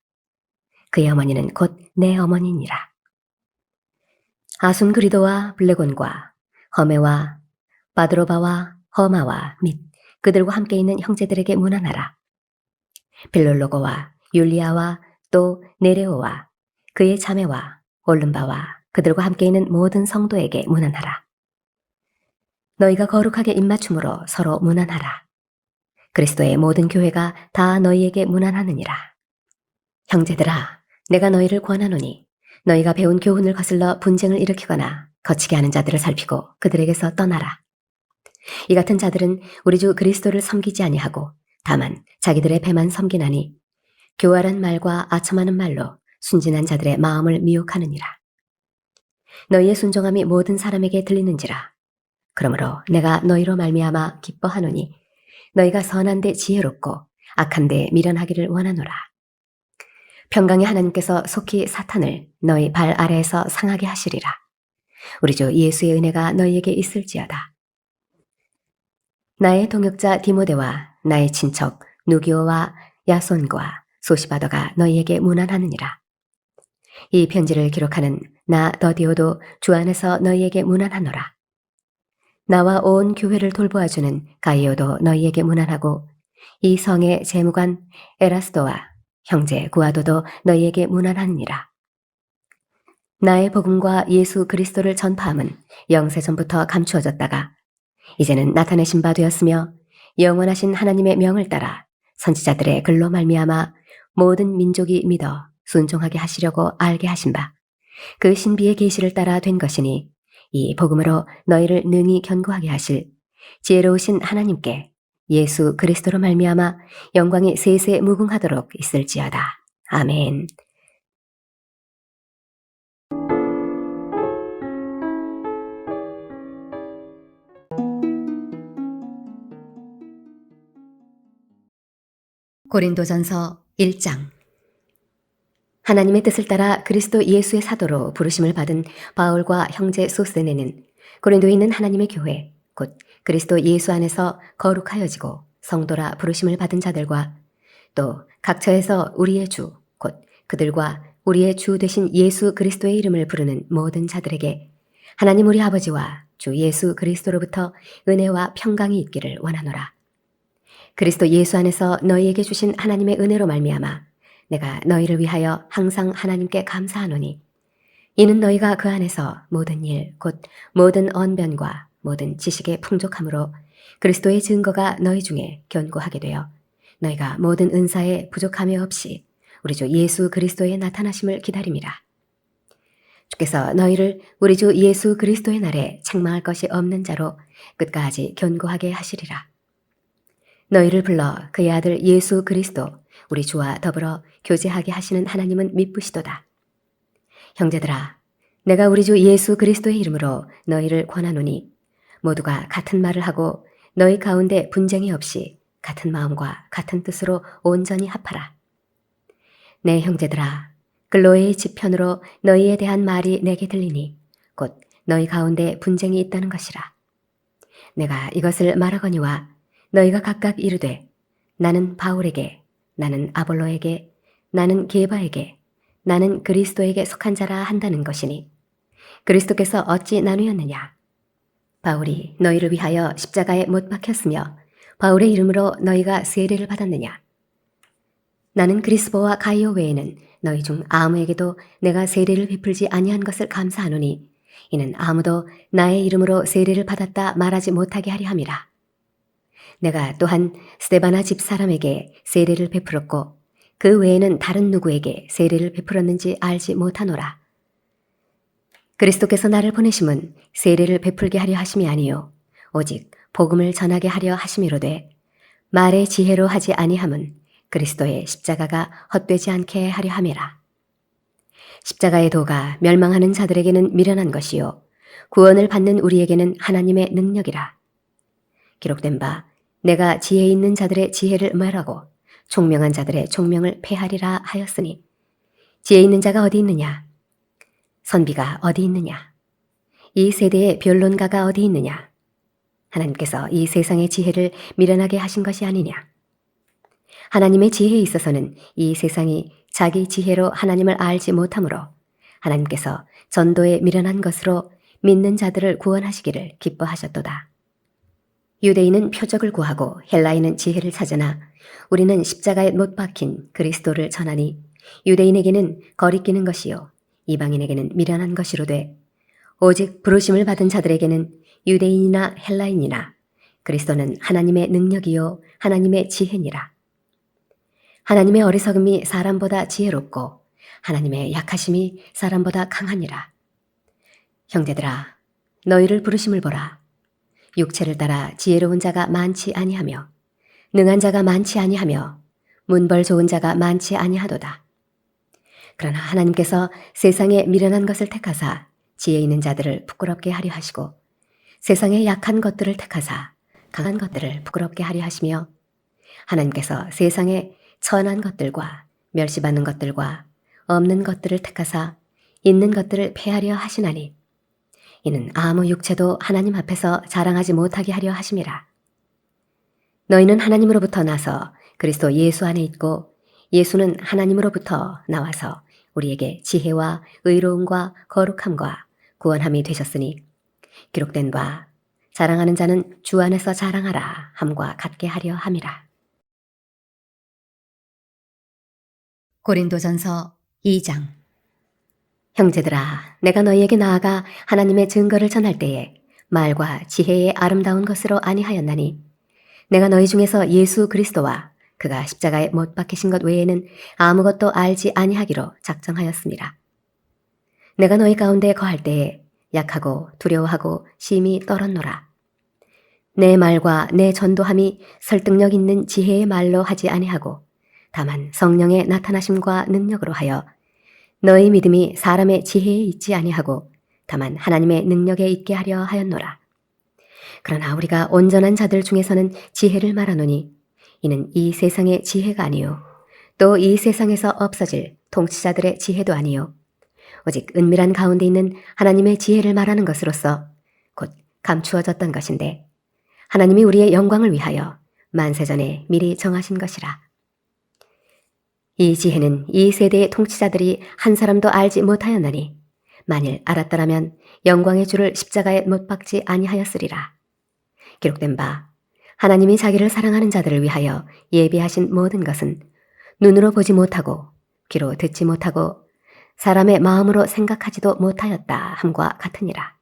그의 어머니는 곧 내 어머니니라. 아순그리도와 블레곤과 허메와 바드로바와 허마와 및 그들과 함께 있는 형제들에게 문안하라. 빌롤로고와 율리아와 또 네레오와 그의 자매와 올름바와 그들과 함께 있는 모든 성도에게 문안하라. 너희가 거룩하게 입맞춤으로 서로 문안하라. 그리스도의 모든 교회가 다 너희에게 문안하느니라. 형제들아, 내가 너희를 권하노니 너희가 배운 교훈을 거슬러 분쟁을 일으키거나 거치게 하는 자들을 살피고 그들에게서 떠나라. 이 같은 자들은 우리 주 그리스도를 섬기지 아니하고 다만 자기들의 배만 섬기나니 교활한 말과 아첨하는 말로 순진한 자들의 마음을 미혹하느니라. 너희의 순종함이 모든 사람에게 들리는지라. 그러므로 내가 너희로 말미암아 기뻐하노니 너희가 선한데 지혜롭고 악한데 미련하기를 원하노라. 평강의 하나님께서 속히 사탄을 너희 발 아래에서 상하게 하시리라. 우리 주 예수의 은혜가 너희에게 있을지어다. 나의 동역자 디모데와 나의 친척 누기오와 야손과 소시바더가 너희에게 문안하느니라. 이 편지를 기록하는 나 더디오도 주 안에서 너희에게 문안하노라. 나와 온 교회를 돌보아주는 가이오도 너희에게 문안하고 이 성의 재무관 에라스도와 형제 구아도도 너희에게 문안하느니라. 나의 복음과 예수 그리스도를 전파함은 영세전부터 감추어졌다가 이제는 나타내신 바 되었으며 영원하신 하나님의 명을 따라 선지자들의 글로 말미암아 모든 민족이 믿어 순종하게 하시려고 알게 하신 바 그 신비의 계시를 따라 된 것이니 이 복음으로 너희를 능히 견고하게 하실 지혜로우신 하나님께 예수 그리스도로 말미암아 영광이 세세 무궁하도록 있을지어다. 아멘. 고린도전서 1장. 하나님의 뜻을 따라 그리스도 예수의 사도로 부르심을 받은 바울과 형제 소스네는 고린도에 있는 하나님의 교회 곧 그리스도 예수 안에서 거룩하여지고 성도라 부르심을 받은 자들과 또 각처에서 우리의 주 곧 그들과 우리의 주 되신 예수 그리스도의 이름을 부르는 모든 자들에게 하나님 우리 아버지와 주 예수 그리스도로부터 은혜와 평강이 있기를 원하노라. 그리스도 예수 안에서 너희에게 주신 하나님의 은혜로 말미암아 내가 너희를 위하여 항상 하나님께 감사하노니 이는 너희가 그 안에서 모든 일 곧 모든 언변과 모든 지식의 풍족함으로 그리스도의 증거가 너희 중에 견고하게 되어 너희가 모든 은사에 부족함이 없이 우리 주 예수 그리스도의 나타나심을 기다림이라. 주께서 너희를 우리 주 예수 그리스도의 날에 책망할 것이 없는 자로 끝까지 견고하게 하시리라. 너희를 불러 그의 아들 예수 그리스도 우리 주와 더불어 교제하게 하시는 하나님은 미쁘시도다. 형제들아, 내가 우리 주 예수 그리스도의 이름으로 너희를 권하노니 모두가 같은 말을 하고 너희 가운데 분쟁이 없이 같은 마음과 같은 뜻으로 온전히 합하라. 내 형제들아, 글로의 지편으로 너희에 대한 말이 내게 들리니 곧 너희 가운데 분쟁이 있다는 것이라. 내가 이것을 말하거니와 너희가 각각 이르되 나는 바울에게, 나는 아볼로에게, 나는 게바에게, 나는 그리스도에게 속한 자라 한다는 것이니 그리스도께서 어찌 나누었느냐? 바울이 너희를 위하여 십자가에 못 박혔으며 바울의 이름으로 너희가 세례를 받았느냐? 나는 그리스보와 가이오 외에는 너희 중 아무에게도 내가 세례를 베풀지 아니한 것을 감사하노니 이는 아무도 나의 이름으로 세례를 받았다 말하지 못하게 하려 함이라. 내가 또한 스데바나 집 사람에게 세례를 베풀었고 그 외에는 다른 누구에게 세례를 베풀었는지 알지 못하노라. 그리스도께서 나를 보내심은 세례를 베풀게 하려 하심이 아니요 오직 복음을 전하게 하려 하심이로되 말의 지혜로 하지 아니함은 그리스도의 십자가가 헛되지 않게 하려 함이라. 십자가의 도가 멸망하는 자들에게는 미련한 것이요 구원을 받는 우리에게는 하나님의 능력이라. 기록된 바 내가 지혜 있는 자들의 지혜를 멸하고 총명한 자들의 총명을 폐하리라 하였으니 지혜 있는 자가 어디 있느냐? 선비가 어디 있느냐? 이 세대의 변론가가 어디 있느냐? 하나님께서 이 세상의 지혜를 미련하게 하신 것이 아니냐? 하나님의 지혜에 있어서는 이 세상이 자기 지혜로 하나님을 알지 못하므로 하나님께서 전도에 미련한 것으로 믿는 자들을 구원하시기를 기뻐하셨도다. 유대인은 표적을 구하고 헬라인은 지혜를 찾으나 우리는 십자가에 못 박힌 그리스도를 전하니 유대인에게는 거리끼는 것이요 이방인에게는 미련한 것이로되 오직 부르심을 받은 자들에게는 유대인이나 헬라인이나 그리스도는 하나님의 능력이요 하나님의 지혜니라. 하나님의 어리석음이 사람보다 지혜롭고 하나님의 약하심이 사람보다 강하니라. 형제들아, 너희를 부르심을 보라. 육체를 따라 지혜로운 자가 많지 아니하며 능한 자가 많지 아니하며 문벌 좋은 자가 많지 아니하도다. 그러나 하나님께서 세상에 미련한 것을 택하사 지혜 있는 자들을 부끄럽게 하려 하시고 세상에 약한 것들을 택하사 강한 것들을 부끄럽게 하려 하시며 하나님께서 세상에 천한 것들과 멸시받는 것들과 없는 것들을 택하사 있는 것들을 폐하려 하시나니 이는 아무 육체도 하나님 앞에서 자랑하지 못하게 하려 하심이라. 너희는 하나님으로부터 나서 그리스도 예수 안에 있고 예수는 하나님으로부터 나와서 우리에게 지혜와 의로움과 거룩함과 구원함이 되셨으니 기록된 바 자랑하는 자는 주 안에서 자랑하라 함과 같게 하려 함이라. 고린도전서 2장. 형제들아, 내가 너희에게 나아가 하나님의 증거를 전할 때에 말과 지혜의 아름다운 것으로 아니하였나니 내가 너희 중에서 예수 그리스도와 그가 십자가에 못 박히신 것 외에는 아무것도 알지 아니하기로 작정하였습니다. 내가 너희 가운데 거할 때에 약하고 두려워하고 심히 떨었노라. 내 말과 내 전도함이 설득력 있는 지혜의 말로 하지 아니하고 다만 성령의 나타나심과 능력으로 하여 너희 믿음이 사람의 지혜에 있지 아니하고 다만 하나님의 능력에 있게 하려 하였노라. 그러나 우리가 온전한 자들 중에서는 지혜를 말하노니 이는 이 세상의 지혜가 아니요 또 이 세상에서 없어질 통치자들의 지혜도 아니요 오직 은밀한 가운데 있는 하나님의 지혜를 말하는 것으로서 곧 감추어졌던 것인데 하나님이 우리의 영광을 위하여 만세전에 미리 정하신 것이라. 이 지혜는 이 세대의 통치자들이 한 사람도 알지 못하였나니 만일 알았더라면 영광의 주를 십자가에 못 박지 아니하였으리라. 기록된 바 하나님이 자기를 사랑하는 자들을 위하여 예비하신 모든 것은 눈으로 보지 못하고 귀로 듣지 못하고 사람의 마음으로 생각하지도 못하였다 함과 같으니라.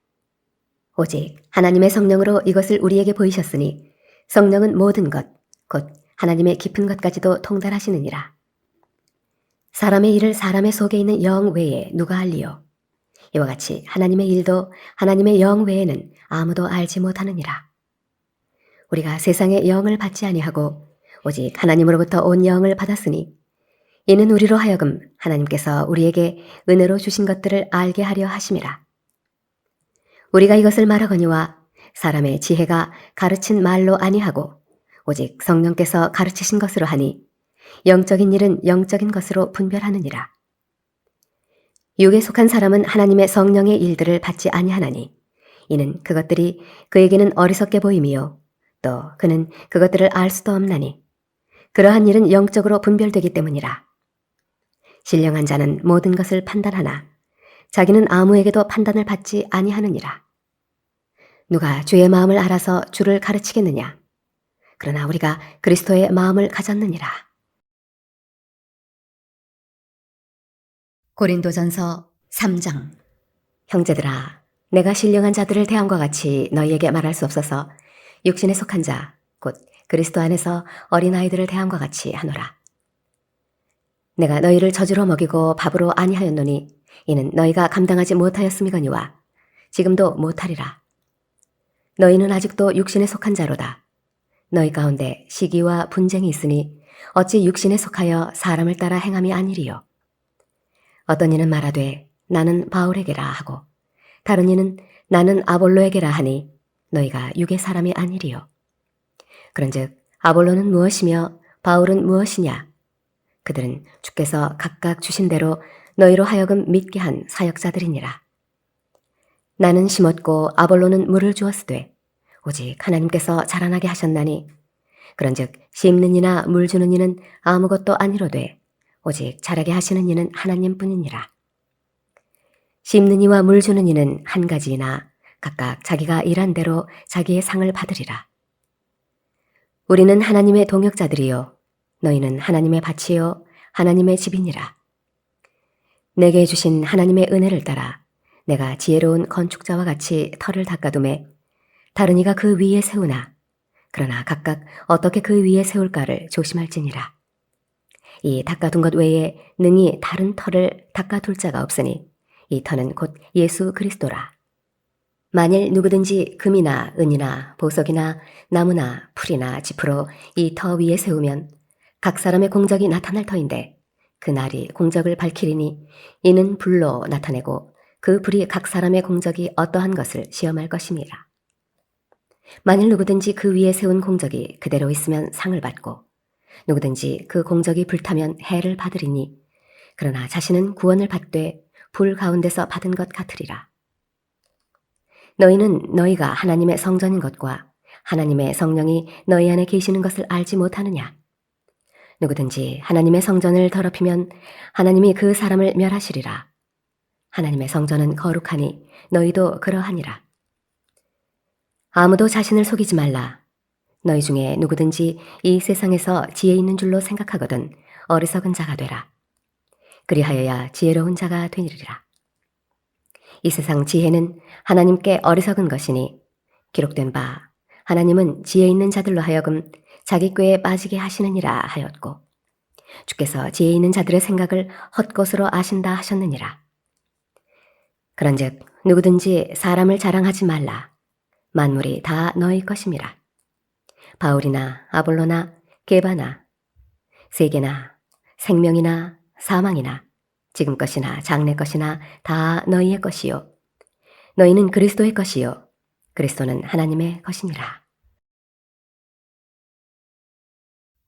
오직 하나님의 성령으로 이것을 우리에게 보이셨으니 성령은 모든 것, 곧 하나님의 깊은 것까지도 통달하시느니라. 사람의 일을 사람의 속에 있는 영 외에 누가 알리요? 이와 같이 하나님의 일도 하나님의 영 외에는 아무도 알지 못하느니라. 우리가 세상의 영을 받지 아니하고 오직 하나님으로부터 온 영을 받았으니 이는 우리로 하여금 하나님께서 우리에게 은혜로 주신 것들을 알게 하려 하심이라. 우리가 이것을 말하거니와 사람의 지혜가 가르친 말로 아니하고 오직 성령께서 가르치신 것으로 하니 영적인 일은 영적인 것으로 분별하느니라. 육에 속한 사람은 하나님의 성령의 일들을 받지 아니하나니 이는 그것들이 그에게는 어리석게 보임이요 또 그는 그것들을 알 수도 없나니 그러한 일은 영적으로 분별되기 때문이라. 신령한 자는 모든 것을 판단하나 자기는 아무에게도 판단을 받지 아니하느니라. 누가 주의 마음을 알아서 주를 가르치겠느냐? 그러나 우리가 그리스도의 마음을 가졌느니라. 고린도전서 3장. 형제들아, 내가 신령한 자들을 대함과 같이 너희에게 말할 수 없어서 육신에 속한 자, 곧 그리스도 안에서 어린아이들을 대함과 같이 하노라. 내가 너희를 젖으로 먹이고 밥으로 아니하였노니 이는 너희가 감당하지 못하였음이거니와 지금도 못하리라. 너희는 아직도 육신에 속한 자로다. 너희 가운데 시기와 분쟁이 있으니 어찌 육신에 속하여 사람을 따라 행함이 아니리요. 어떤 이는 말하되 나는 바울에게라 하고 다른 이는 나는 아볼로에게라 하니 너희가 육의 사람이 아니리요. 그런즉 아볼로는 무엇이며 바울은 무엇이냐? 그들은 주께서 각각 주신 대로 너희로 하여금 믿게 한 사역자들이니라. 나는 심었고 아볼로는 물을 주었으되 오직 하나님께서 자라나게 하셨나니 그런즉 심는 이나 물 주는 이는 아무것도 아니로되 오직 자라게 하시는 이는 하나님뿐이니라. 심는 이와 물 주는 이는 한 가지이나 각각 자기가 일한 대로 자기의 상을 받으리라. 우리는 하나님의 동역자들이요 너희는 하나님의 밭이요 하나님의 집이니라. 내게 주신 하나님의 은혜를 따라 내가 지혜로운 건축자와 같이 터를 닦아두매 다른 이가 그 위에 세우나 그러나 각각 어떻게 그 위에 세울까를 조심할지니라. 이 닦아둔 것 외에 능히 다른 터를 닦아둘 자가 없으니 이 터는 곧 예수 그리스도라. 만일 누구든지 금이나 은이나 보석이나 나무나 풀이나 짚으로 이 터 위에 세우면 각 사람의 공적이 나타날 터인데 그 날이 공적을 밝히리니 이는 불로 나타내고 그 불이 각 사람의 공적이 어떠한 것을 시험할 것임이라. 만일 누구든지 그 위에 세운 공적이 그대로 있으면 상을 받고 누구든지 그 공적이 불타면 해를 받으리니 그러나 자신은 구원을 받되 불 가운데서 받은 것 같으리라. 너희는 너희가 하나님의 성전인 것과 하나님의 성령이 너희 안에 계시는 것을 알지 못하느냐? 누구든지 하나님의 성전을 더럽히면 하나님이 그 사람을 멸하시리라. 하나님의 성전은 거룩하니 너희도 그러하니라. 아무도 자신을 속이지 말라. 너희 중에 누구든지 이 세상에서 지혜 있는 줄로 생각하거든 어리석은 자가 되라. 그리하여야 지혜로운 자가 되리라. 이 세상 지혜는 하나님께 어리석은 것이니 기록된 바 하나님은 지혜 있는 자들로 하여금 자기 꾀에 빠지게 하시느니라 하였고 주께서 지혜 있는 자들의 생각을 헛것으로 아신다 하셨느니라. 그런즉 누구든지 사람을 자랑하지 말라. 만물이 다 너희 것임이라. 바울이나 아볼로나 게바나 세계나 생명이나 사망이나 지금 것이나 장래 것이나 다 너희의 것이요 너희는 그리스도의 것이요 그리스도는 하나님의 것이니라.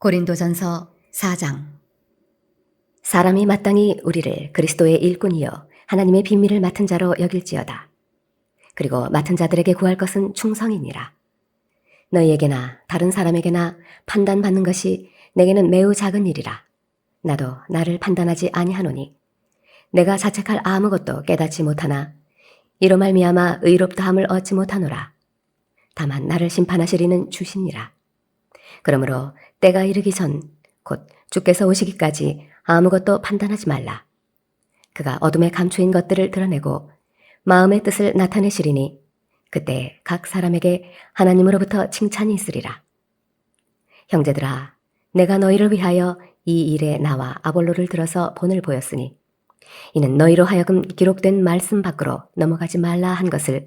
고린도전서 4장. 사람이 마땅히 우리를 그리스도의 일꾼이요 하나님의 비밀을 맡은 자로 여길지어다. 그리고 맡은 자들에게 구할 것은 충성이니라. 너희에게나 다른 사람에게나 판단받는 것이 내게는 매우 작은 일이라. 나도 나를 판단하지 아니하노니 내가 자책할 아무것도 깨닫지 못하나 이로 말미암아 의롭다함을 얻지 못하노라. 다만 나를 심판하시리는 주시니라. 그러므로 때가 이르기 전 곧 주께서 오시기까지 아무것도 판단하지 말라. 그가 어둠에 감추인 것들을 드러내고 마음의 뜻을 나타내시리니 그때 각 사람에게 하나님으로부터 칭찬이 있으리라. 형제들아, 내가 너희를 위하여 이 일에 나와 아볼로를 들어서 본을 보였으니 이는 너희로 하여금 기록된 말씀 밖으로 넘어가지 말라 한 것을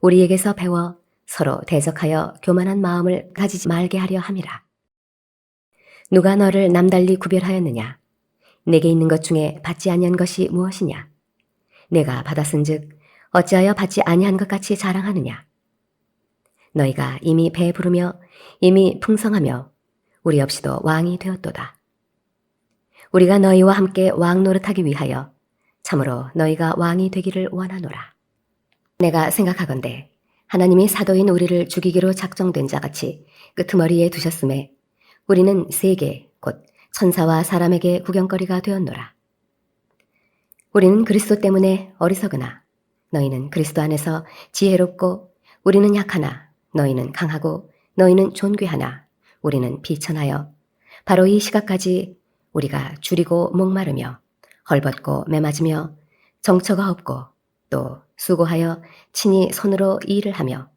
우리에게서 배워 서로 대적하여 교만한 마음을 가지지 말게 하려 함이라. 누가 너를 남달리 구별하였느냐? 내게 있는 것 중에 받지 아니한 것이 무엇이냐? 내가 받았은즉 어찌하여 받지 아니한 것 같이 자랑하느냐? 너희가 이미 배부르며 이미 풍성하며 우리 없이도 왕이 되었도다. 우리가 너희와 함께 왕 노릇하기 위하여 참으로 너희가 왕이 되기를 원하노라. 내가 생각하건대 하나님이 사도인 우리를 죽이기로 작정된 자같이 끄트머리에 두셨음에 우리는 세계 곧 천사와 사람에게 구경거리가 되었노라. 우리는 그리스도 때문에 어리석으나 너희는 그리스도 안에서 지혜롭고 우리는 약하나 너희는 강하고 너희는 존귀하나 우리는 비천하여 바로 이 시각까지 우리가 줄이고 목마르며 헐벗고 매맞으며 정처가 없고 또 수고하여 친히 손으로 일을 하며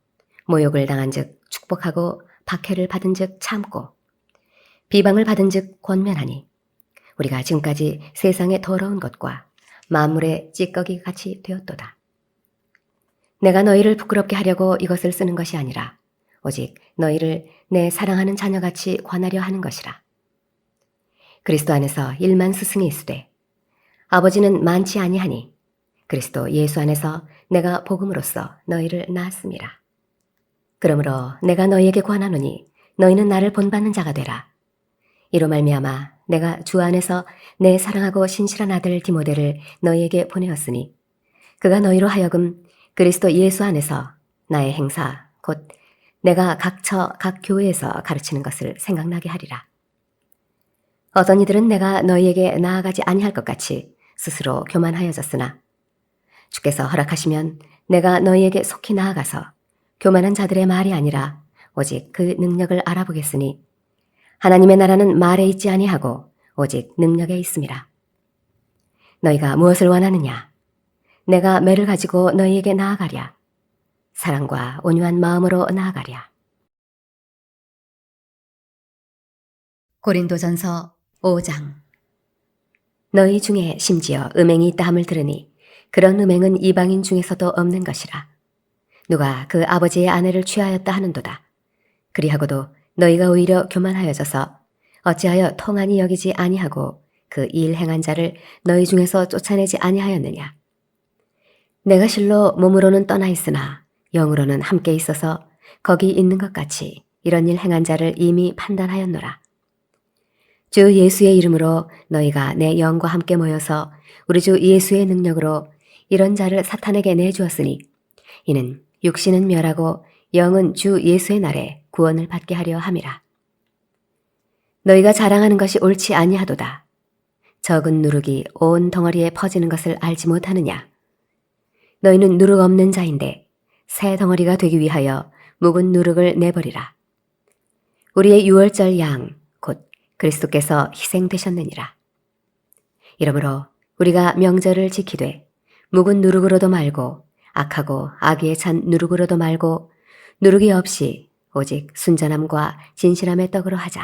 모욕을 당한즉 축복하고 박해를 받은즉 참고 비방을 받은즉 권면하니 우리가 지금까지 세상의 더러운 것과 만물의 찌꺼기 같이 되었도다. 내가 너희를 부끄럽게 하려고 이것을 쓰는 것이 아니라 오직 너희를 내 사랑하는 자녀같이 관하려 하는 것이라. 그리스도 안에서 1만 스승이 있으되 아버지는 많지 아니하니 그리스도 예수 안에서 내가 복음으로써 너희를 낳았음이라. 그러므로 내가 너희에게 권하노니 너희는 나를 본받는 자가 되라. 이로 말미암아 내가 주 안에서 내 사랑하고 신실한 아들 디모데를 너희에게 보내었으니 그가 너희로 하여금 그리스도 예수 안에서 나의 행사 곧 내가 각 교회에서 가르치는 것을 생각나게 하리라. 어떤 이들은 내가 너희에게 나아가지 아니할 것 같이 스스로 교만하여졌으나 주께서 허락하시면 내가 너희에게 속히 나아가서 교만한 자들의 말이 아니라 오직 그 능력을 알아보겠으니 하나님의 나라는 말에 있지 아니하고 오직 능력에 있음이라. 너희가 무엇을 원하느냐? 내가 매를 가지고 너희에게 나아가랴. 사랑과 온유한 마음으로 나아가랴. 고린도전서 5장. 너희 중에 심지어 음행이 있다 함을 들으니 그런 음행은 이방인 중에서도 없는 것이라. 누가 그 아버지의 아내를 취하였다 하는도다. 그리하고도 너희가 오히려 교만하여져서 어찌하여 통한이 여기지 아니하고 그 일 행한 자를 너희 중에서 쫓아내지 아니하였느냐. 내가 실로 몸으로는 떠나 있으나 영으로는 함께 있어서 거기 있는 것 같이 이런 일 행한 자를 이미 판단하였노라. 주 예수의 이름으로 너희가 내 영과 함께 모여서 우리 주 예수의 능력으로 이런 자를 사탄에게 내주었으니 이는 육신은 멸하고 영은 주 예수의 날에 구원을 받게 하려 함이라. 너희가 자랑하는 것이 옳지 아니하도다. 적은 누룩이 온 덩어리에 퍼지는 것을 알지 못하느냐. 너희는 누룩 없는 자인데 새 덩어리가 되기 위하여 묵은 누룩을 내버리라. 우리의 유월절 양 곧 그리스도께서 희생되셨느니라. 이러므로 우리가 명절을 지키되 묵은 누룩으로도 말고 악하고 악의에 찬 누룩으로도 말고 누룩이 없이 오직 순전함과 진실함의 떡으로 하자.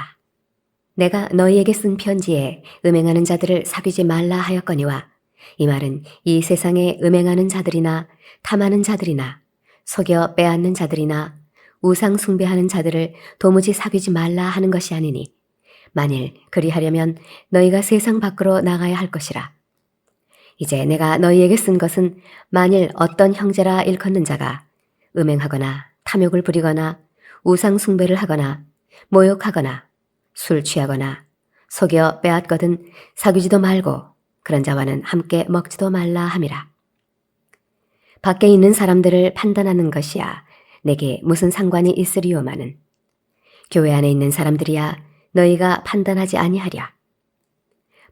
내가 너희에게 쓴 편지에 음행하는 자들을 사귀지 말라 하였거니와 이 말은 이 세상에 음행하는 자들이나 탐하는 자들이나 속여 빼앗는 자들이나 우상 숭배하는 자들을 도무지 사귀지 말라 하는 것이 아니니 만일 그리하려면 너희가 세상 밖으로 나가야 할 것이라. 이제 내가 너희에게 쓴 것은 만일 어떤 형제라 일컫는 자가 음행하거나 탐욕을 부리거나 우상 숭배를 하거나 모욕하거나 술 취하거나 속여 빼앗거든 사귀지도 말고 그런 자와는 함께 먹지도 말라 함이라. 밖에 있는 사람들을 판단하는 것이야 내게 무슨 상관이 있으리요마는 교회 안에 있는 사람들이야 너희가 판단하지 아니하랴.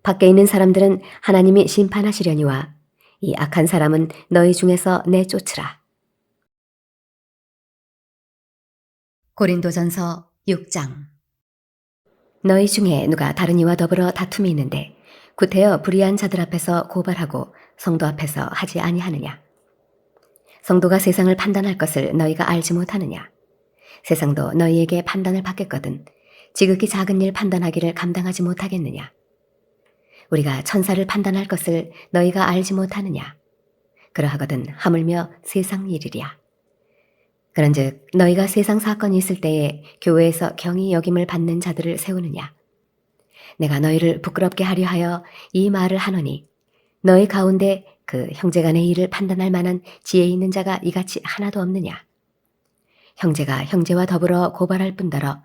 밖에 있는 사람들은 하나님이 심판하시려니와 이 악한 사람은 너희 중에서 내쫓으라. 고린도전서 6장. 너희 중에 누가 다른 이와 더불어 다툼이 있는데 구태여 불의한 자들 앞에서 고발하고 성도 앞에서 하지 아니하느냐. 성도가 세상을 판단할 것을 너희가 알지 못하느냐. 세상도 너희에게 판단을 받겠거든 지극히 작은 일 판단하기를 감당하지 못하겠느냐. 우리가 천사를 판단할 것을 너희가 알지 못하느냐. 그러하거든 하물며 세상 일이랴. 그런즉 너희가 세상 사건이 있을 때에 교회에서 경히 여김을 받는 자들을 세우느냐. 내가 너희를 부끄럽게 하려 하여 이 말을 하노니 너희 가운데 그 형제간의 일을 판단할 만한 지혜 있는 자가 이같이 하나도 없느냐. 형제가 형제와 더불어 고발할 뿐더러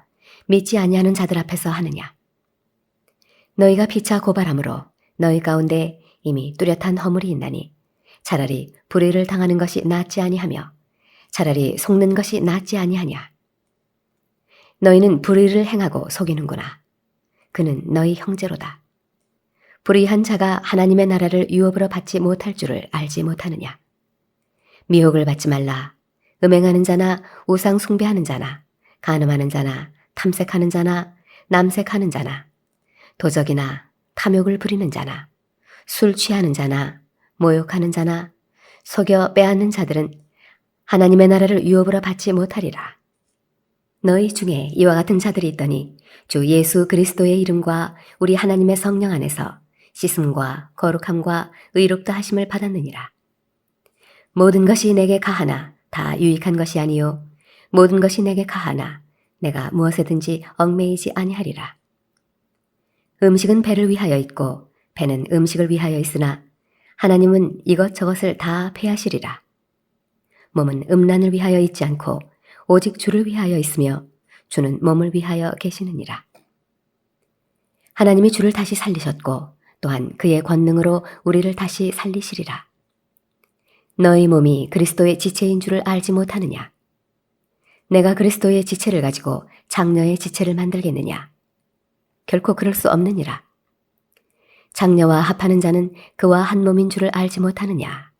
믿지 아니하는 자들 앞에서 하느냐. 너희가 피차 고발함으로 너희 가운데 이미 뚜렷한 허물이 있나니 차라리 불의를 당하는 것이 낫지 아니하며 차라리 속는 것이 낫지 아니하냐. 너희는 불의를 행하고 속이는구나. 그는 너희 형제로다. 불의한 자가 하나님의 나라를 유업으로 받지 못할 줄을 알지 못하느냐. 미혹을 받지 말라. 음행하는 자나 우상 숭배하는 자나 간음하는 자나 탐색하는 자나 남색하는 자나 도적이나 탐욕을 부리는 자나 술 취하는 자나 모욕하는 자나 속여 빼앗는 자들은 하나님의 나라를 유업으로 받지 못하리라. 너희 중에 이와 같은 자들이 있더니 주 예수 그리스도의 이름과 우리 하나님의 성령 안에서 씻음과 거룩함과 의롭다 하심을 받았느니라. 모든 것이 내게 가하나 다 유익한 것이 아니요 모든 것이 내게 가하나 내가 무엇에든지 얽매이지 아니하리라. 음식은 배를 위하여 있고 배는 음식을 위하여 있으나 하나님은 이것저것을 다 폐하시리라. 몸은 음란을 위하여 있지 않고 오직 주를 위하여 있으며 주는 몸을 위하여 계시느니라. 하나님이 주를 다시 살리셨고 또한 그의 권능으로 우리를 다시 살리시리라. 너희 몸이 그리스도의 지체인 줄을 알지 못하느냐. 내가 그리스도의 지체를 가지고 장녀의 지체를 만들겠느냐. 결코 그럴 수 없느니라. 장녀와 합하는 자는 그와 한 몸인 줄을 알지 못하느냐.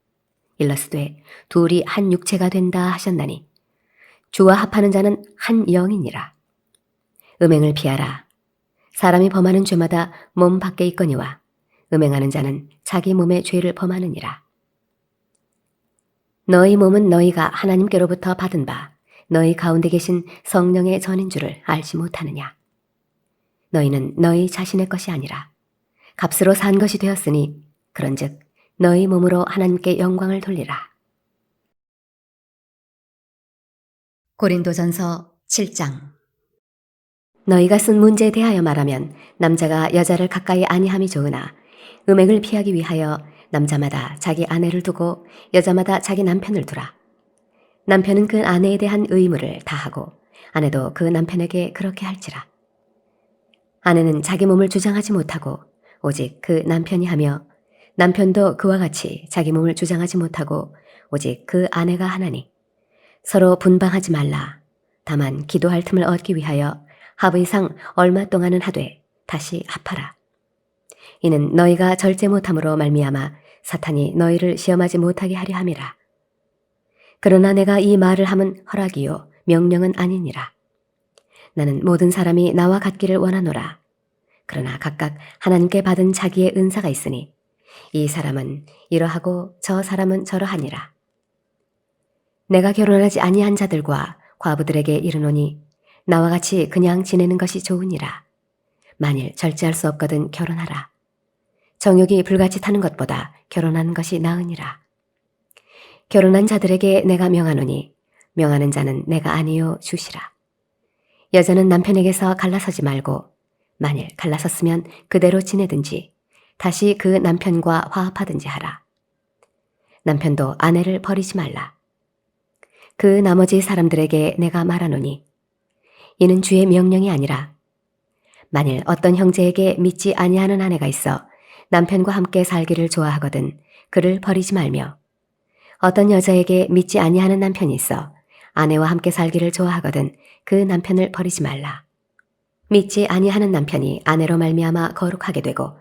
일러스되 둘이 한 육체가 된다 하셨나니 주와 합하는 자는 한 영이니라. 음행을 피하라. 사람이 범하는 죄마다 몸 밖에 있거니와 음행하는 자는 자기 몸의 죄를 범하느니라. 너희 몸은 너희가 하나님께로부터 받은 바 너희 가운데 계신 성령의 전인 줄을 알지 못하느냐. 너희는 너희 자신의 것이 아니라 값으로 산 것이 되었으니 그런즉 너희 몸으로 하나님께 영광을 돌리라. 고린도전서 7장. 너희가 쓴 문제에 대하여 말하면 남자가 여자를 가까이 아니함이 좋으나 음행을 피하기 위하여 남자마다 자기 아내를 두고 여자마다 자기 남편을 두라. 남편은 그 아내에 대한 의무를 다하고 아내도 그 남편에게 그렇게 할지라. 아내는 자기 몸을 주장하지 못하고 오직 그 남편이 하며 남편도 그와 같이 자기 몸을 주장하지 못하고 오직 그 아내가 하나니 서로 분방하지 말라. 다만 기도할 틈을 얻기 위하여 합의상 얼마 동안은 하되 다시 합하라. 이는 너희가 절제 못함으로 말미암아 사탄이 너희를 시험하지 못하게 하려 함이라. 그러나 내가 이 말을 함은 허락이요 명령은 아니니라. 나는 모든 사람이 나와 같기를 원하노라. 그러나 각각 하나님께 받은 자기의 은사가 있으니 이 사람은 이러하고 저 사람은 저러하니라. 내가 결혼하지 아니한 자들과 과부들에게 이르노니 나와 같이 그냥 지내는 것이 좋으니라. 만일 절제할 수 없거든 결혼하라. 정욕이 불같이 타는 것보다 결혼하는 것이 나으니라. 결혼한 자들에게 내가 명하노니 명하는 자는 내가 아니요 주시라. 여자는 남편에게서 갈라서지 말고 만일 갈라섰으면 그대로 지내든지 다시 그 남편과 화합하든지 하라. 남편도 아내를 버리지 말라. 그 나머지 사람들에게 내가 말하노니 이는 주의 명령이 아니라 만일 어떤 형제에게 믿지 아니하는 아내가 있어 남편과 함께 살기를 좋아하거든 그를 버리지 말며, 어떤 여자에게 믿지 아니하는 남편이 있어 아내와 함께 살기를 좋아하거든 그 남편을 버리지 말라. 믿지 아니하는 남편이 아내로 말미암아 거룩하게 되고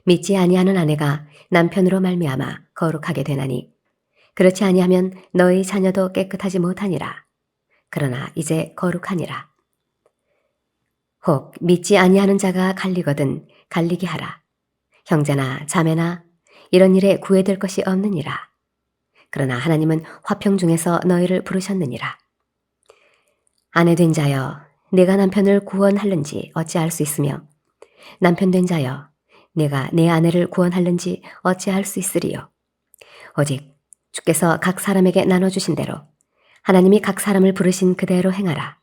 믿지 아니하는 아내가 남편으로 말미암아 거룩하게 되나니, 그렇지 아니하면 너희 자녀도 깨끗하지 못하니라. 그러나 이제 거룩하니라. 혹 믿지 아니하는 자가 갈리거든 갈리게 하라. 형제나 자매나 이런 일에 구애될 것이 없느니라. 그러나 하나님은 화평 중에서 너희를 부르셨느니라. 아내 된 자여, 내가 남편을 구원할는지 어찌할 수 있으며, 남편 된 자여, 내가 내 아내를 구원할는지 어찌할 수 있으리요. 오직 주께서 각 사람에게 나눠주신 대로 하나님이 각 사람을 부르신 그대로 행하라.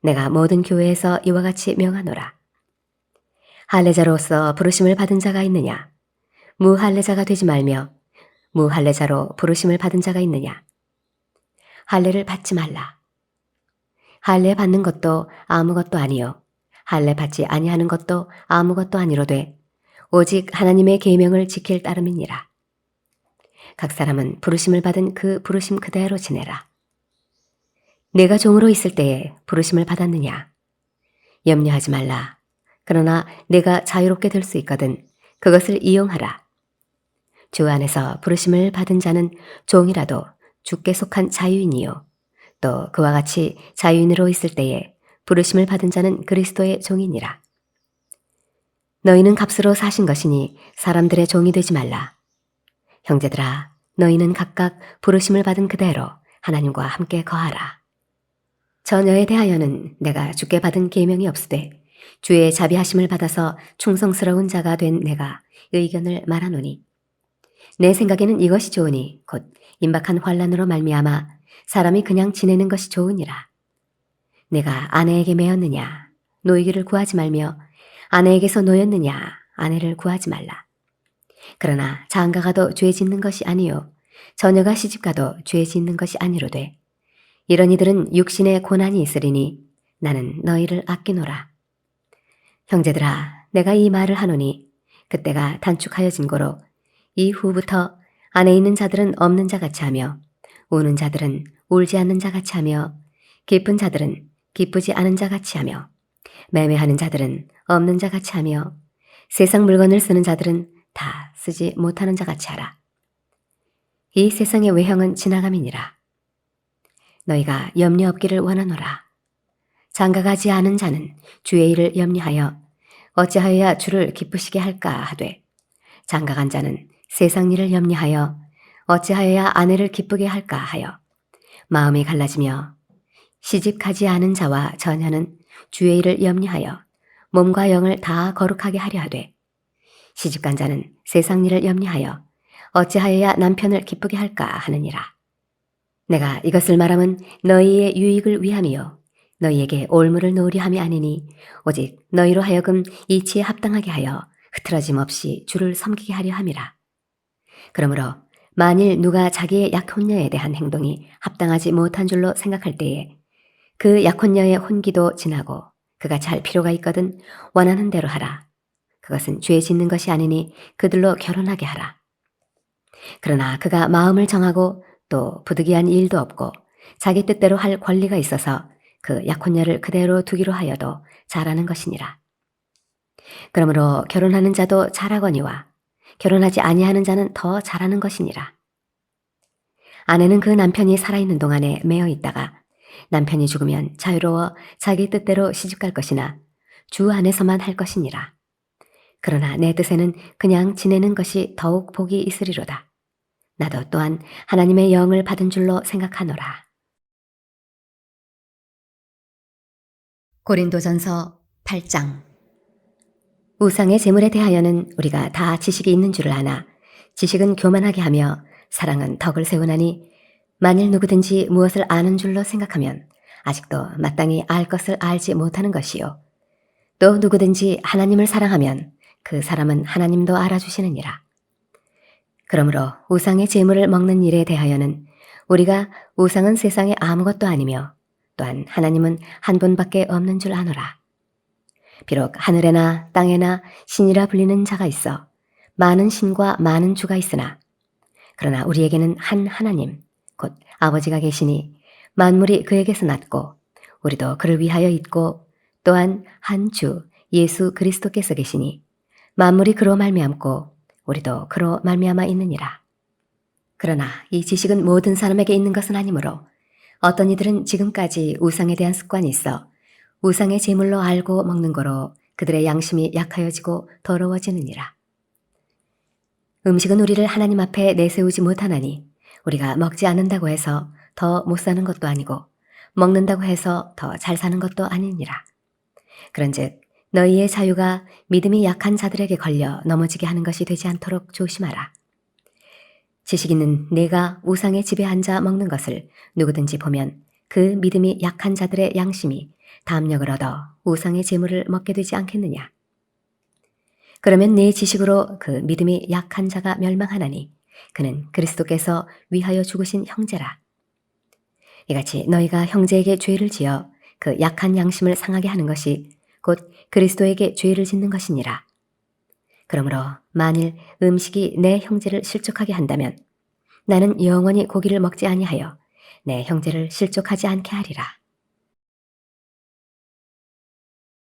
내가 모든 교회에서 이와 같이 명하노라. 할례자로서 부르심을 받은 자가 있느냐? 무할례자가 되지 말며 무할례자로 부르심을 받은 자가 있느냐? 할례를 받지 말라. 할례 받는 것도 아무것도 아니요 할례 받지 아니하는 것도 아무것도 아니로되 오직 하나님의 계명을 지킬 따름이니라. 각 사람은 부르심을 받은 그 부르심 그대로 지내라. 내가 종으로 있을 때에 부르심을 받았느냐? 염려하지 말라. 그러나 내가 자유롭게 될 수 있거든 그것을 이용하라. 주 안에서 부르심을 받은 자는 종이라도 주께 속한 자유인이요 또 그와 같이 자유인으로 있을 때에 부르심을 받은 자는 그리스도의 종이니라. 너희는 값으로 사신 것이니 사람들의 종이 되지 말라. 형제들아, 너희는 각각 부르심을 받은 그대로 하나님과 함께 거하라. 저녀에 대하여는 내가 주께 받은 계명이 없으되 주의 자비하심을 받아서 충성스러운 자가 된 내가 의견을 말하노니, 내 생각에는 이것이 좋으니 곧 임박한 환난으로 말미암아 사람이 그냥 지내는 것이 좋으니라. 내가 아내에게 매였느냐? 노이기를 구하지 말며 아내에게서 노였느냐? 아내를 구하지 말라. 그러나 장가가도 죄 짓는 것이 아니요 처녀가 시집가도 죄 짓는 것이 아니로되 이런 이들은 육신의 고난이 있으리니 나는 너희를 아끼노라. 형제들아, 내가 이 말을 하노니 그때가 단축하여진 고로 이후부터 안에 있는 자들은 없는 자같이 하며 우는 자들은 울지 않는 자같이 하며 기쁜 자들은 기쁘지 않은 자같이 하며 매매하는 자들은 없는 자같이 하며 세상 물건을 쓰는 자들은 다 쓰지 못하는 자같이 하라. 이 세상의 외형은 지나감이니라. 너희가 염려 없기를 원하노라. 장가가지 않은 자는 주의 일을 염려하여 어찌하여야 주를 기쁘시게 할까 하되, 장가간 자는 세상 일을 염려하여 어찌하여야 아내를 기쁘게 할까 하여 마음이 갈라지며, 시집가지 않은 자와 처녀는 주의 일을 염려하여 몸과 영을 다 거룩하게 하려 하되, 시집간 자는 세상 일을 염려하여 어찌하여야 남편을 기쁘게 할까 하느니라. 내가 이것을 말함은 너희의 유익을 위함이요 너희에게 올무를 놓으려 함이 아니니 오직 너희로 하여금 이치에 합당하게 하여 흐트러짐 없이 주를 섬기게 하려 함이라. 그러므로 만일 누가 자기의 약혼녀에 대한 행동이 합당하지 못한 줄로 생각할 때에 그 약혼녀의 혼기도 지나고 그가 잘 필요가 있거든 원하는 대로 하라. 그것은 죄 짓는 것이 아니니 그들로 결혼하게 하라. 그러나 그가 마음을 정하고 또 부득이한 일도 없고 자기 뜻대로 할 권리가 있어서 그 약혼녀를 그대로 두기로 하여도 잘하는 것이니라. 그러므로 결혼하는 자도 잘하거니와 결혼하지 아니하는 자는 더 잘하는 것이니라. 아내는 그 남편이 살아있는 동안에 매어 있다가 남편이 죽으면 자유로워 자기 뜻대로 시집갈 것이나 주 안에서만 할 것이니라. 그러나 내 뜻에는 그냥 지내는 것이 더욱 복이 있으리로다. 나도 또한 하나님의 영을 받은 줄로 생각하노라. 고린도전서 8장. 우상의 제물에 대하여는 우리가 다 지식이 있는 줄을 아나 지식은 교만하게 하며 사랑은 덕을 세우나니, 만일 누구든지 무엇을 아는 줄로 생각하면 아직도 마땅히 알 것을 알지 못하는 것이요 또 누구든지 하나님을 사랑하면 그 사람은 하나님도 알아주시느니라. 그러므로 우상의 제물을 먹는 일에 대하여는 우리가 우상은 세상에 아무것도 아니며 또한 하나님은 한 분밖에 없는 줄 아노라. 비록 하늘에나 땅에나 신이라 불리는 자가 있어 많은 신과 많은 주가 있으나 그러나 우리에게는 한 하나님 곧 아버지가 계시니 만물이 그에게서 났고 우리도 그를 위하여 있고 또한 한 주 예수 그리스도께서 계시니 만물이 그로 말미암고 우리도 그로 말미암아 있느니라. 그러나 이 지식은 모든 사람에게 있는 것은 아니므로 어떤 이들은 지금까지 우상에 대한 습관이 있어 우상의 제물로 알고 먹는 거로 그들의 양심이 약하여지고 더러워지느니라. 음식은 우리를 하나님 앞에 내세우지 못하나니 우리가 먹지 않는다고 해서 더 못 사는 것도 아니고 먹는다고 해서 더 잘 사는 것도 아니니라. 그런즉 너희의 자유가 믿음이 약한 자들에게 걸려 넘어지게 하는 것이 되지 않도록 조심하라. 지식 있는 내가 우상의 집에 앉아 먹는 것을 누구든지 보면 그 믿음이 약한 자들의 양심이 담력을 얻어 우상의 제물을 먹게 되지 않겠느냐. 그러면 내 지식으로 그 믿음이 약한 자가 멸망하나니 그는 그리스도께서 위하여 죽으신 형제라. 이같이 너희가 형제에게 죄를 지어 그 약한 양심을 상하게 하는 것이 곧 그리스도에게 죄를 짓는 것이니라. 그러므로 만일 음식이 내 형제를 실족하게 한다면 나는 영원히 고기를 먹지 아니하여 내 형제를 실족하지 않게 하리라.